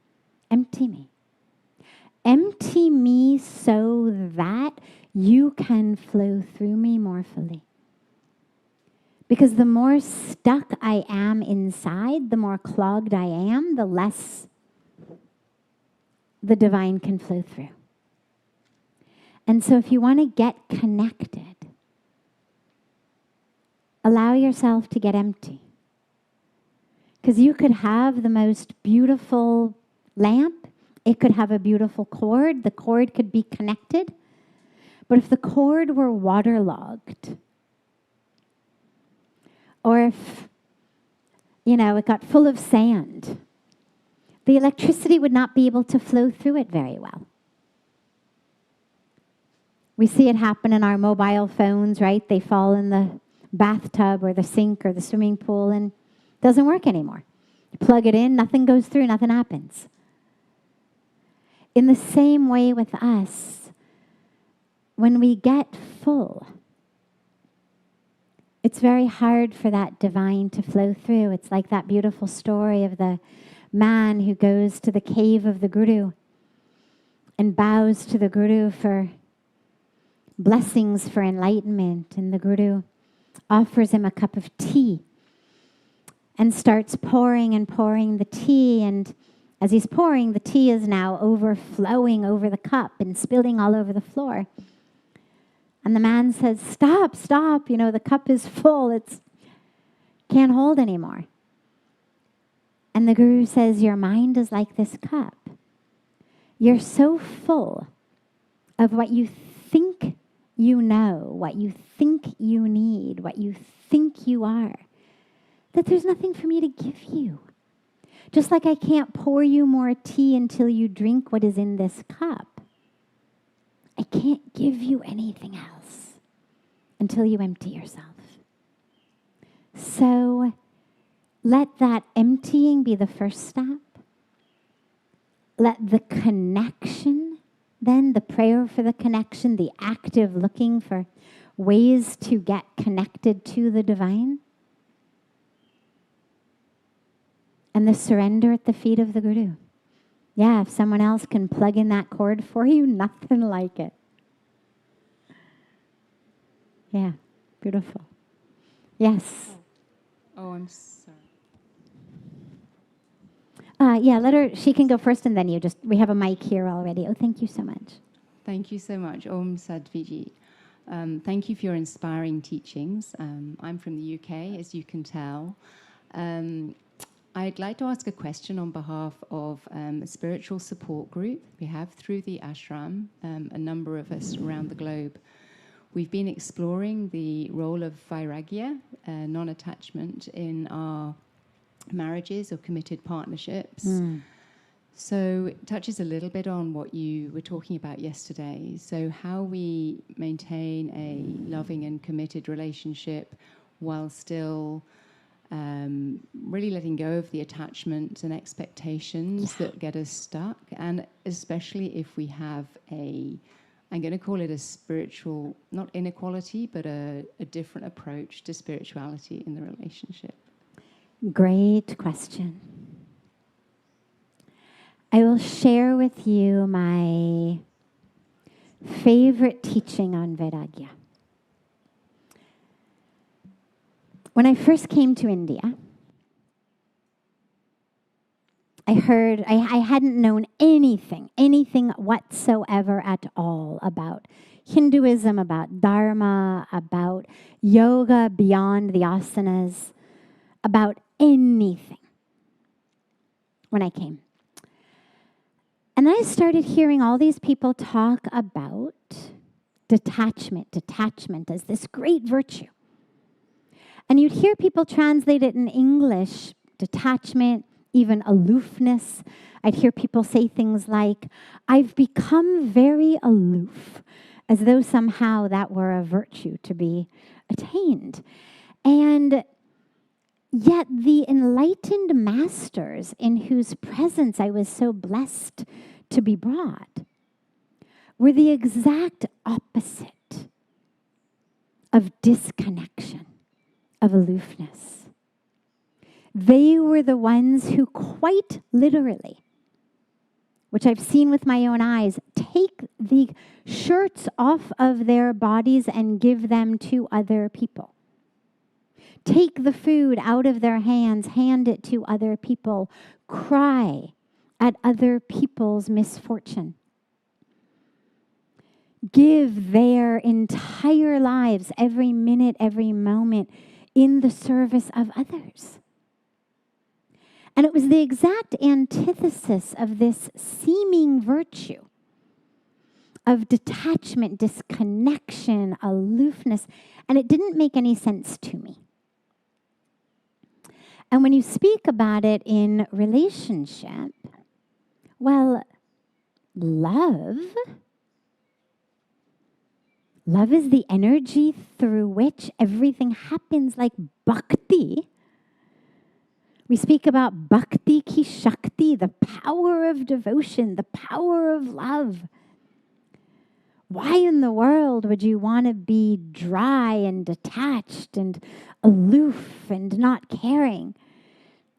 empty me. Empty me so that you can flow through me more fully. Because the more stuck I am inside, the more clogged I am, the less the divine can flow through. And so if you want to get connected, allow yourself to get empty. Because you could have the most beautiful lamp. It could have a beautiful cord. The cord could be connected. But if the cord were waterlogged, or if, it got full of sand, the electricity would not be able to flow through it very well. We see it happen in our mobile phones, right? They fall in the bathtub or the sink or the swimming pool and it doesn't work anymore. You plug it in, nothing goes through, nothing happens. In the same way with us, when we get full, it's very hard for that divine to flow through. It's like that beautiful story of the man who goes to the cave of the Guru and bows to the Guru for blessings for enlightenment. And the Guru offers him a cup of tea and starts pouring and pouring the tea. And as he's pouring, the tea is now overflowing over the cup and spilling all over the floor. And the man says, stop, stop, the cup is full. It's can't hold anymore. And the Guru says, your mind is like this cup. You're so full of what you think you know, what you think you need, what you think you are, that there's nothing for me to give you. Just like I can't pour you more tea until you drink what is in this cup. I can't give you anything else until you empty yourself. So let that emptying be the first step. Let the connection, then the prayer for the connection, the active looking for ways to get connected to the divine, and the surrender at the feet of the Guru. Yeah, if someone else can plug in that cord for you, nothing like it. Yeah, beautiful. Yes. Oh, I'm sorry. Yeah, let her, she can go first and then you just, we have a mic here already. Oh, thank you so much. Thank you so much. Om Sadhviji. Thank you for your inspiring teachings. I'm from the UK, as you can tell. I'd like to ask a question on behalf of a spiritual support group we have through the Ashram, a number of us around the globe. We've been exploring the role of vairagya, non-attachment, in our marriages or committed partnerships. So it touches a little bit on what you were talking about yesterday. So how we maintain a loving and committed relationship while still really letting go of the attachments and expectations that get us stuck. And especially if we have I'm going to call it a spiritual, not inequality, but a different approach to spirituality in the relationship. Great question. I will share with you my favorite teaching on vairagya. When I first came to India, I hadn't known anything whatsoever at all about Hinduism, about Dharma, about yoga beyond the asanas, about anything when I came. And then I started hearing all these people talk about detachment as this great virtue. And you'd hear people translate it in English, detachment, even aloofness. I'd hear people say things like, I've become very aloof, as though somehow that were a virtue to be attained. And yet the enlightened masters in whose presence I was so blessed to be brought were the exact opposite of disconnection, of aloofness. They were the ones who quite literally, which I've seen with my own eyes, take the shirts off of their bodies and give them to other people. Take the food out of their hands, hand it to other people, cry at other people's misfortune. Give their entire lives, every minute, every moment, in the service of others. And it was the exact antithesis of this seeming virtue of detachment, disconnection, aloofness, and it didn't make any sense to me. And when you speak about it in relationship, well, love is the energy through which everything happens, like bhakti. We speak about bhakti ki shakti, the power of devotion, the power of love. Why in the world would you want to be dry and detached and aloof and not caring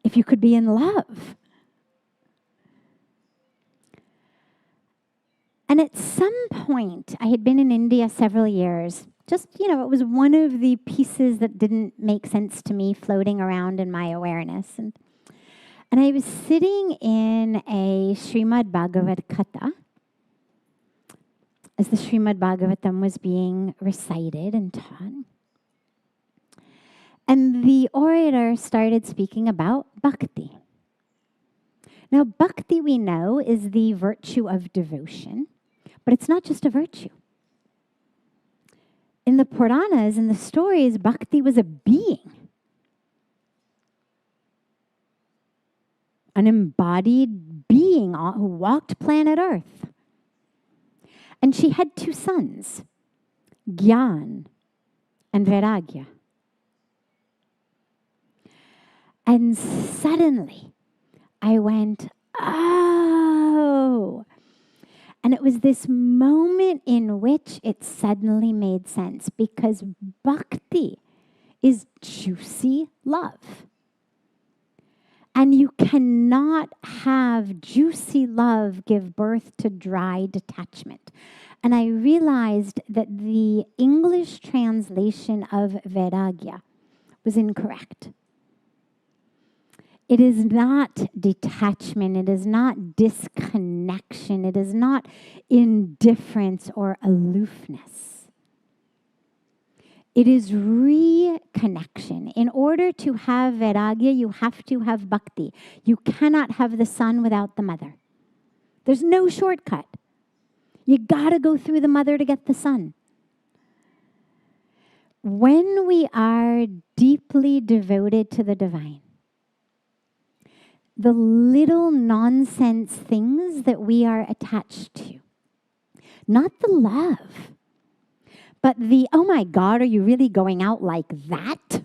if you could be in love? And at some point, I had been in India several years. Just, it was one of the pieces that didn't make sense to me floating around in my awareness. And I was sitting in a Srimad Bhagavad Katha as the Srimad Bhagavatam was being recited and taught. And the orator started speaking about bhakti. Now, bhakti, we know, is the virtue of devotion, but it's not just a virtue. In the Puranas, in the stories, bhakti was a being, an embodied being who walked planet Earth. And she had two sons, Gyan and Vairagya. And suddenly, I went, oh. And it was this moment in which it suddenly made sense, because bhakti is juicy love. And you cannot have juicy love give birth to dry detachment. And I realized that the English translation of vairagya was incorrect. It is not detachment. It is not disconnection. It is not indifference or aloofness. It is reconnection. In order to have vairagya, you have to have bhakti. You cannot have the son without the mother. There's no shortcut. You got to go through the mother to get the son. When we are deeply devoted to the divine, the little nonsense things that we are attached to, not the love, but the, oh my God, are you really going out like that?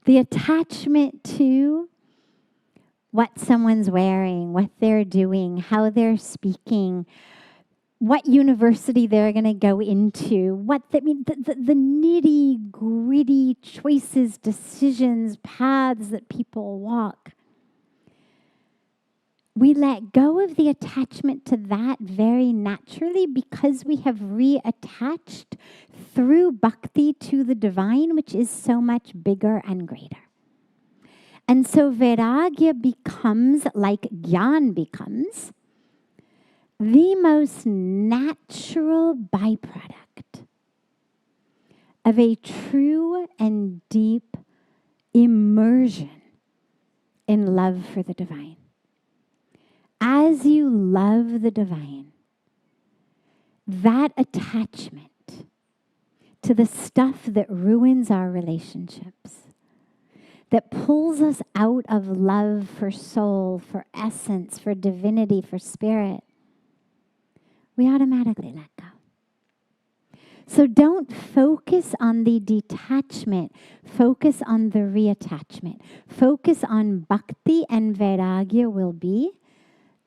The attachment to what someone's wearing, what they're doing, how they're speaking, what university they're going to go into, the nitty gritty choices, decisions, paths that people walk. We let go of the attachment to that very naturally because we have reattached through bhakti to the divine, which is so much bigger and greater. And so vairagya becomes, like gyan becomes, the most natural byproduct of a true and deep immersion in love for the divine. As you love the divine, that attachment to the stuff that ruins our relationships, that pulls us out of love for soul, for essence, for divinity, for spirit, we automatically let go. So don't focus on the detachment. Focus on the reattachment. Focus on bhakti, and vairagya will be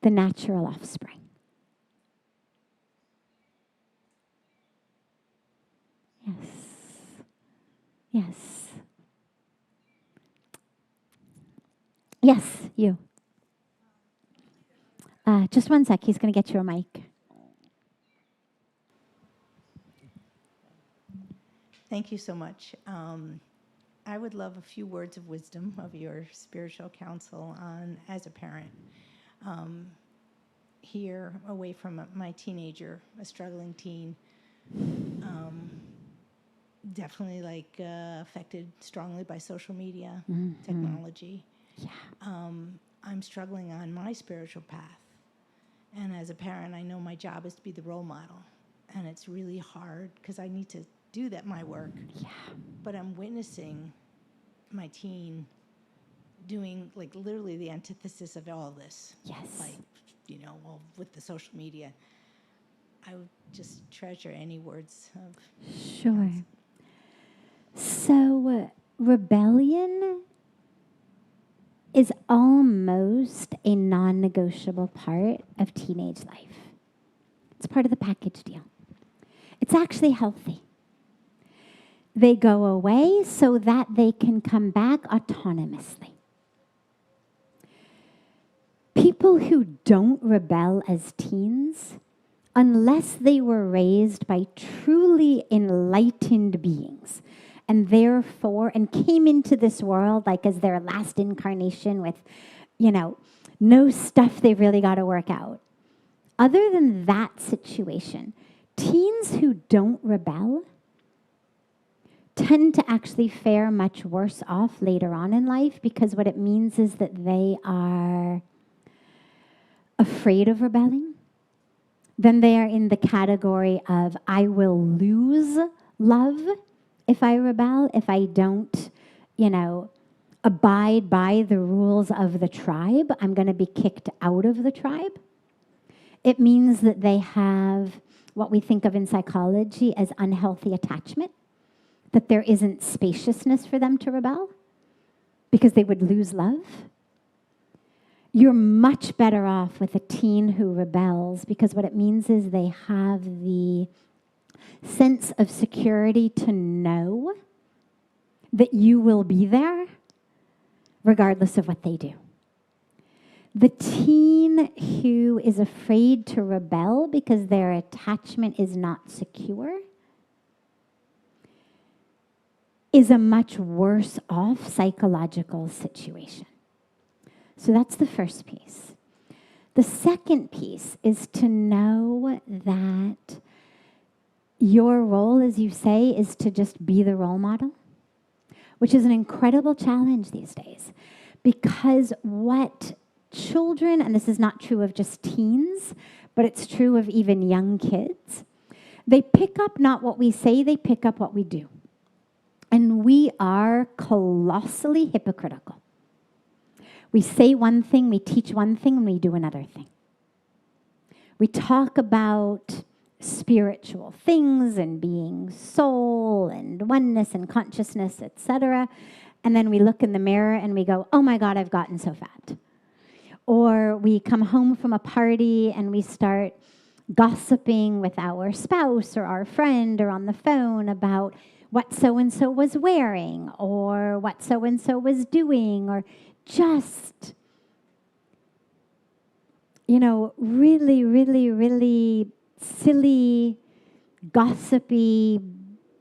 the natural offspring. Yes. Yes. Yes, you. Just one sec. He's going to get you a mic. Thank you so much. I would love a few words of wisdom of your spiritual counsel on, as a parent, here away from my teenager, a struggling teen, definitely affected strongly by social media, technology. Yeah. I'm struggling on my spiritual path. And as a parent, I know my job is to be the role model. And it's really hard because I need to do that, my work. Yeah. But I'm witnessing my teen doing literally the antithesis of all this. Yes. With the social media. I would just treasure any words of. Sure. So rebellion is almost a non-negotiable part of teenage life. It's part of the package deal. It's actually healthy. They go away so that they can come back autonomously. People who don't rebel as teens, unless they were raised by truly enlightened beings, and therefore, and came into this world as their last incarnation with, no stuff they've really got to work out. Other than that situation, teens who don't rebel tend to actually fare much worse off later on in life, because what it means is that they are afraid of rebelling. Then they are in the category of, I will lose love if I rebel, if I don't, abide by the rules of the tribe. I'm going to be kicked out of the tribe. It means that they have what we think of in psychology as unhealthy attachment, that there isn't spaciousness for them to rebel because they would lose love. You're much better off with a teen who rebels, because what it means is they have the sense of security to know that you will be there regardless of what they do. The teen who is afraid to rebel because their attachment is not secure is a much worse off psychological situation. So that's the first piece. The second piece is to know that your role, as you say, is to just be the role model, which is an incredible challenge these days, because what children, and this is not true of just teens, but it's true of even young kids, they pick up not what we say, they pick up what we do. And we are colossally hypocritical. We say one thing, we teach one thing, and we do another thing. We talk about spiritual things and being soul and oneness and consciousness, etc. And then we look in the mirror and we go, oh my God, I've gotten so fat. Or we come home from a party and we start gossiping with our spouse or our friend or on the phone about what so-and-so was wearing or what so-and-so was doing, or just, really, really, really silly, gossipy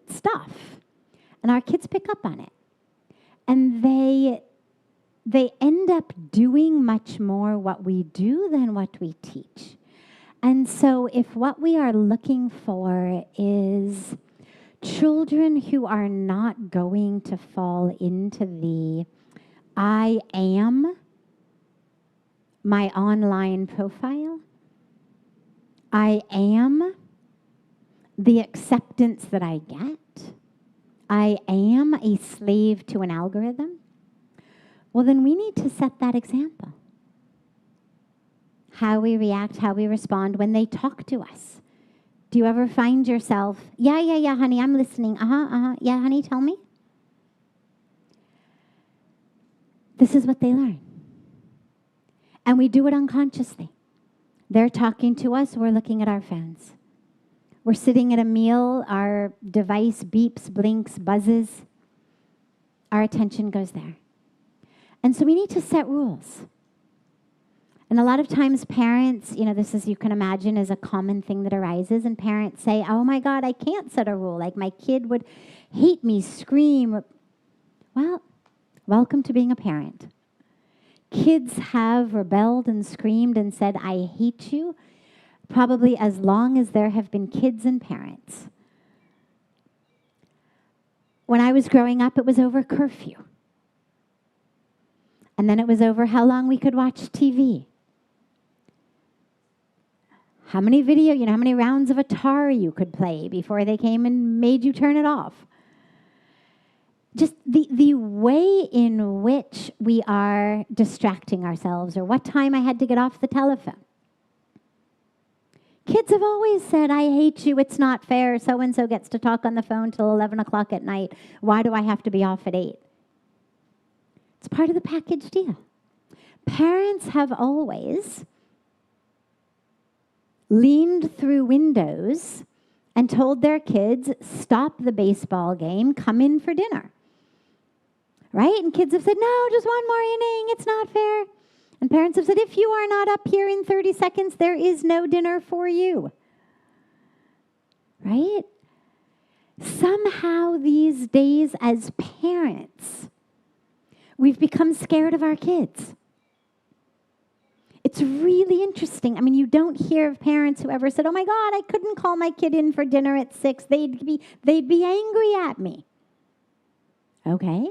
stuff. And our kids pick up on it. And they end up doing much more what we do than what we teach. And so if what we are looking for is children who are not going to fall into the I am my online profile, I am the acceptance that I get, I am a slave to an algorithm, well, then we need to set that example. How we react, how we respond when they talk to us. Do you ever find yourself, yeah, honey, I'm listening. Yeah, honey, tell me. This is what they learn. And we do it unconsciously. They're talking to us, we're looking at our phones. We're sitting at a meal, our device beeps, blinks, buzzes. Our attention goes there. And so we need to set rules. And a lot of times parents, this is, you can imagine, is a common thing that arises. And parents say, oh my God, I can't set a rule. Like my kid would hate me, scream. Well, welcome to being a parent. Kids have rebelled and screamed and said, I hate you, probably as long as there have been kids and parents. When I was growing up, it was over curfew. And then it was over how long we could watch TV. How many how many rounds of Atari you could play before they came and made you turn it off. Just the way in which we are distracting ourselves, or what time I had to get off the telephone. Kids have always said, I hate you, it's not fair, so-and-so gets to talk on the phone till 11 o'clock at night. Why do I have to be off at 8? It's part of the package deal. Parents have always leaned through windows and told their kids, stop the baseball game, come in for dinner. Right? And kids have said, no, just one more inning, it's not fair. And parents have said, if you are not up here in 30 seconds, there is no dinner for you. Right? Somehow these days as parents, we've become scared of our kids. It's really interesting. I mean, you don't hear of parents who ever said, oh my God, I couldn't call my kid in for dinner at 6. They'd be angry at me. Okay.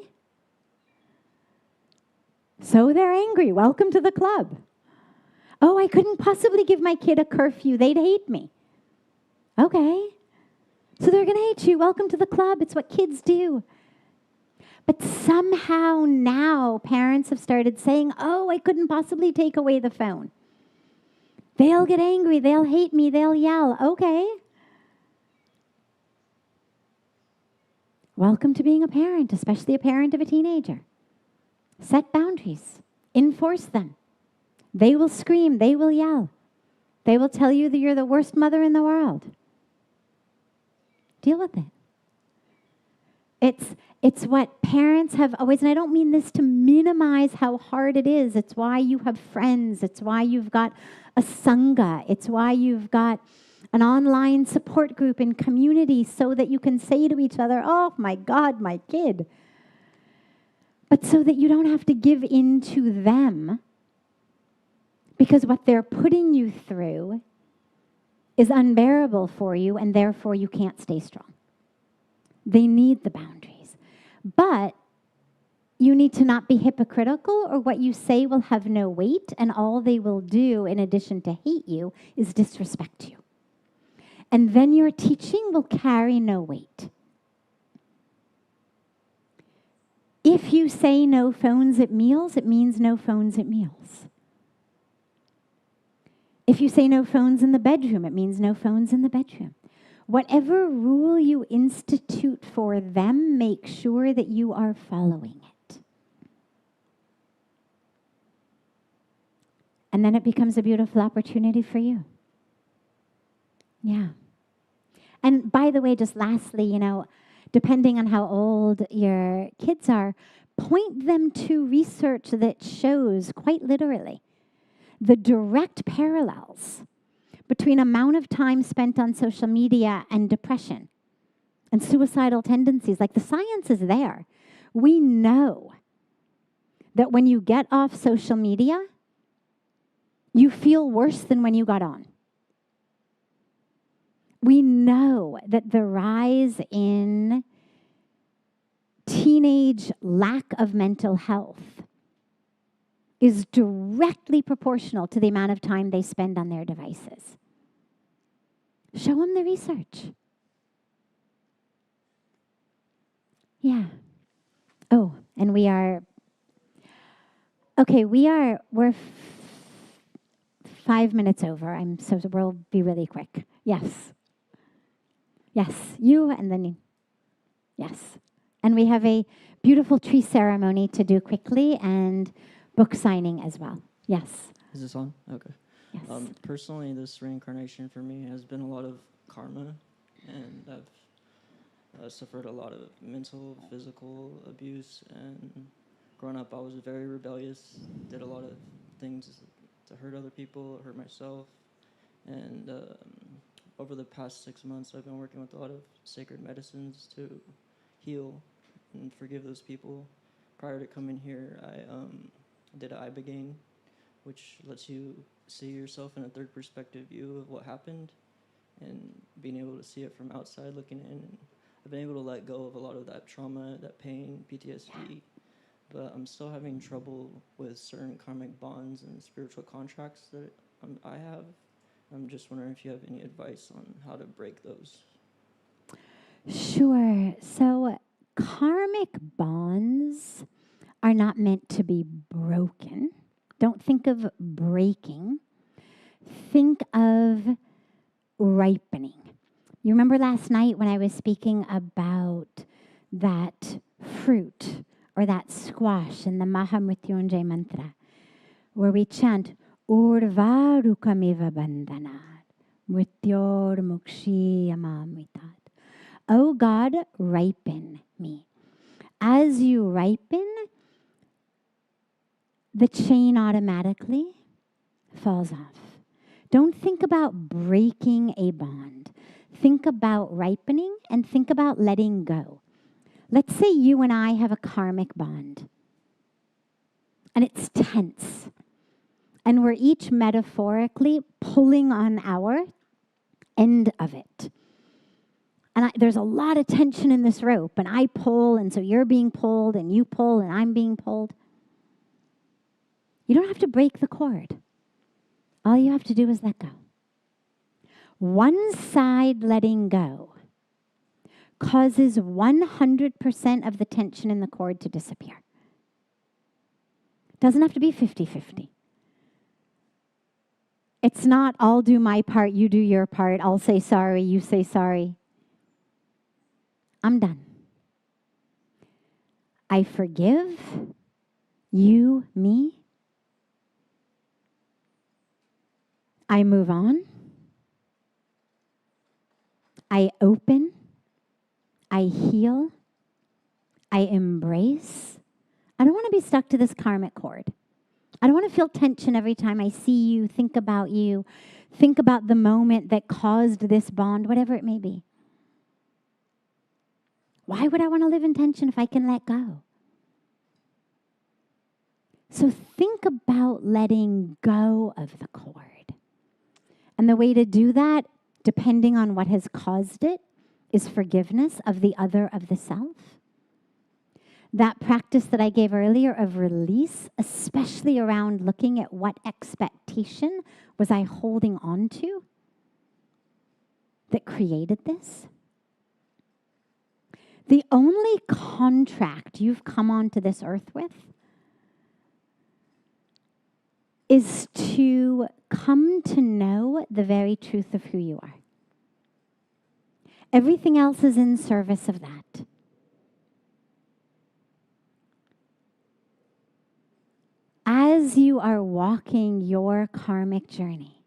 So they're angry. Welcome to the club. Oh, I couldn't possibly give my kid a curfew. They'd hate me. Okay. So they're going to hate you. Welcome to the club. It's what kids do. But somehow now parents have started saying, oh, I couldn't possibly take away the phone. They'll get angry. They'll hate me. They'll yell. Okay. Welcome to being a parent, especially a parent of a teenager. Set boundaries. Enforce them. They will scream. They will yell. They will tell you that you're the worst mother in the world. Deal with it. It's what parents have always, and I don't mean this to minimize how hard it is. It's why you have friends. It's why you've got a sangha. It's why you've got an online support group and community so that you can say to each other, oh my God, my kid. But so that you don't have to give in to them, because what they're putting you through is unbearable for you, and therefore you can't stay strong. They need the boundaries. But you need to not be hypocritical, or what you say will have no weight, and all they will do, in addition to hate you, is disrespect you. And then your teaching will carry no weight. If you say no phones at meals, it means no phones at meals. If you say no phones in the bedroom, it means no phones in the bedroom. Whatever rule you institute for them, make sure that you are following it. And then it becomes a beautiful opportunity for you. Yeah. And by the way, just lastly, depending on how old your kids are, point them to research that shows, quite literally, the direct parallels between amount of time spent on social media and depression and suicidal tendencies. Like, the science is there. We know that when you get off social media, you feel worse than when you got on. We know that the rise in teenage lack of mental health is directly proportional to the amount of time they spend on their devices. Show them the research. Yeah. Oh, and we're 5 minutes over. So we'll be really quick. Yes. Yes, you and then you. Yes. And we have a beautiful tree ceremony to do quickly and book signing as well. Yes. Is this on? Okay. Yes. Personally, this reincarnation for me has been a lot of karma, and I've suffered a lot of mental, physical abuse, and growing up I was very rebellious, did a lot of things to hurt other people, hurt myself. And over the past 6 months, I've been working with a lot of sacred medicines to heal and forgive those people. Prior to coming here, I did an ibogaine, which lets you see yourself in a third perspective view of what happened, and being able to see it from outside looking in. And I've been able to let go of a lot of that trauma, that pain, PTSD, but I'm still having trouble with certain karmic bonds and spiritual contracts that I have. I'm just wondering if you have any advice on how to break those. Sure. So karmic bonds are not meant to be broken. Don't think of breaking. Think of ripening. You remember last night when I was speaking about that fruit or that squash in the Mahamrityunjay mantra, where we chant Urvarukamiva bandhanat mrityor mukshiyamamritat. Oh God, ripen me. As you ripen, the chain automatically falls off. Don't think about breaking a bond. Think about ripening and think about letting go. Let's say you and I have a karmic bond and it's tense and we're each metaphorically pulling on our end of it. And there's a lot of tension in this rope and I pull and so you're being pulled and you pull and I'm being pulled. You don't have to break the cord. All you have to do is let go. One side letting go causes 100% of the tension in the cord to disappear. Doesn't have to be 50-50. It's not, I'll do my part, you do your part, I'll say sorry, you say sorry. I'm done. I forgive you, me. I move on. I open. I heal. I embrace. I don't want to be stuck to this karmic cord. I don't want to feel tension every time I see you, think about the moment that caused this bond, whatever it may be. Why would I want to live in tension if I can let go? So think about letting go of the cord. And the way to do that, depending on what has caused it, is forgiveness of the other, of the self. That practice that I gave earlier of release, especially around looking at what expectation was I holding on to that created this. The only contract you've come onto this earth with is to come to know the very truth of who you are. Everything else is in service of that. As you are walking your karmic journey,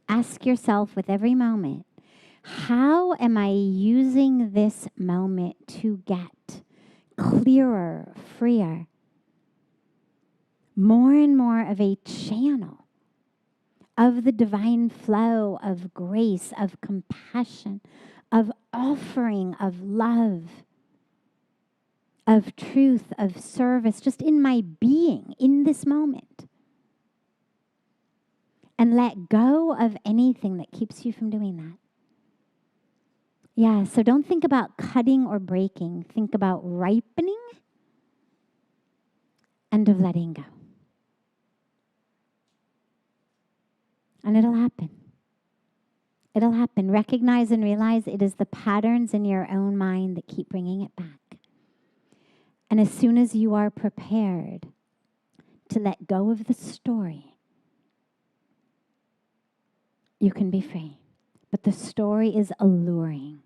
ask yourself with every moment, how am I using this moment to get clearer, freer, more and more of a channel of the divine flow of grace, of compassion, of offering, of love, of truth, of service, just in my being, in this moment. And let go of anything that keeps you from doing that. Yeah, so don't think about cutting or breaking. Think about ripening and of letting go. And it'll happen. It'll happen. Recognize and realize it is the patterns in your own mind that keep bringing it back. And as soon as you are prepared to let go of the story, you can be free. But the story is alluring.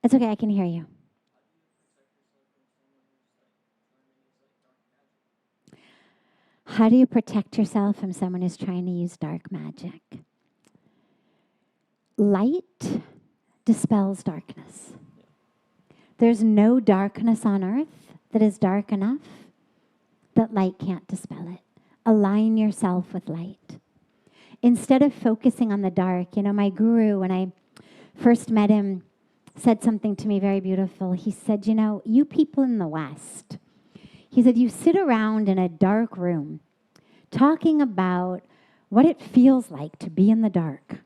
It's okay, I can hear you. How do you protect yourself from someone who's trying to use dark magic? Light dispels darkness. There's no darkness on earth that is dark enough that light can't dispel it. Align yourself with light. Instead of focusing on the dark, my guru, when I first met him, said something to me very beautiful. He said, you people in the West, he said, you sit around in a dark room talking about what it feels like to be in the dark,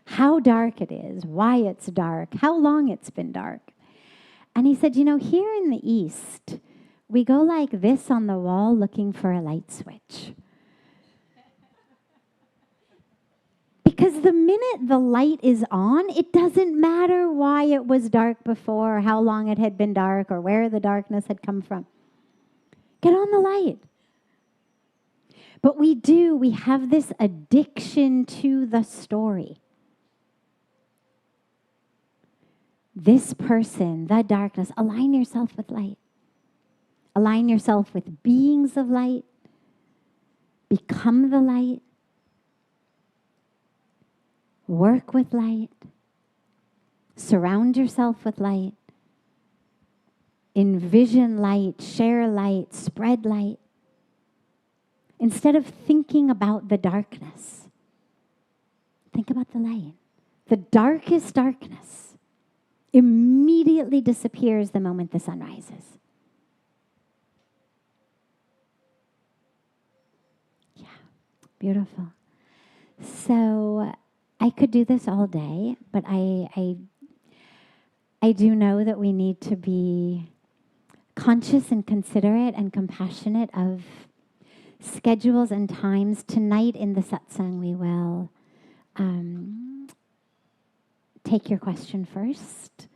how dark it is, why it's dark, how long it's been dark. And he said, here in the East, we go like this on the wall looking for a light switch. Because the minute the light is on, it doesn't matter why it was dark before, or how long it had been dark, or where the darkness had come from. Get on the light. But we have this addiction to the story. This person, the darkness, align yourself with light. Align yourself with beings of light. Become the light. Work with light. Surround yourself with light. Envision light, share light, spread light. Instead of thinking about the darkness, think about the light. The darkest darkness immediately disappears the moment the sun rises. Yeah, beautiful. So I could do this all day, but I do know that we need to be conscious and considerate and compassionate of schedules and times. Tonight in the satsang, we will take your question first.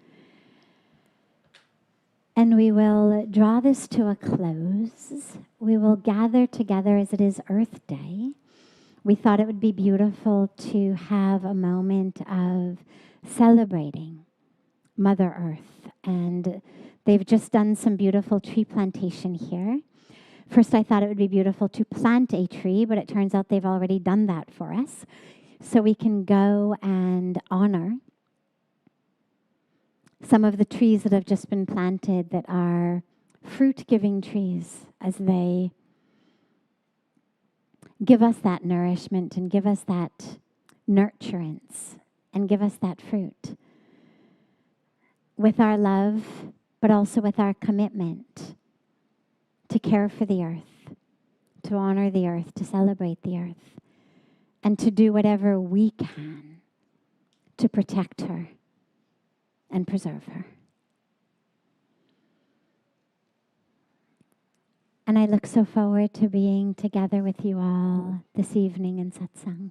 And we will draw this to a close. We will gather together as it is Earth Day. We thought it would be beautiful to have a moment of celebrating Mother Earth. And they've just done some beautiful tree plantation here. First, I thought it would be beautiful to plant a tree, but it turns out they've already done that for us. So we can go and honor some of the trees that have just been planted that are fruit-giving trees as they give us that nourishment and give us that nurturance and give us that fruit. With our love, but also with our commitment to care for the earth, to honor the earth, to celebrate the earth, and to do whatever we can to protect her and preserve her. And I look so forward to being together with you all this evening in satsang.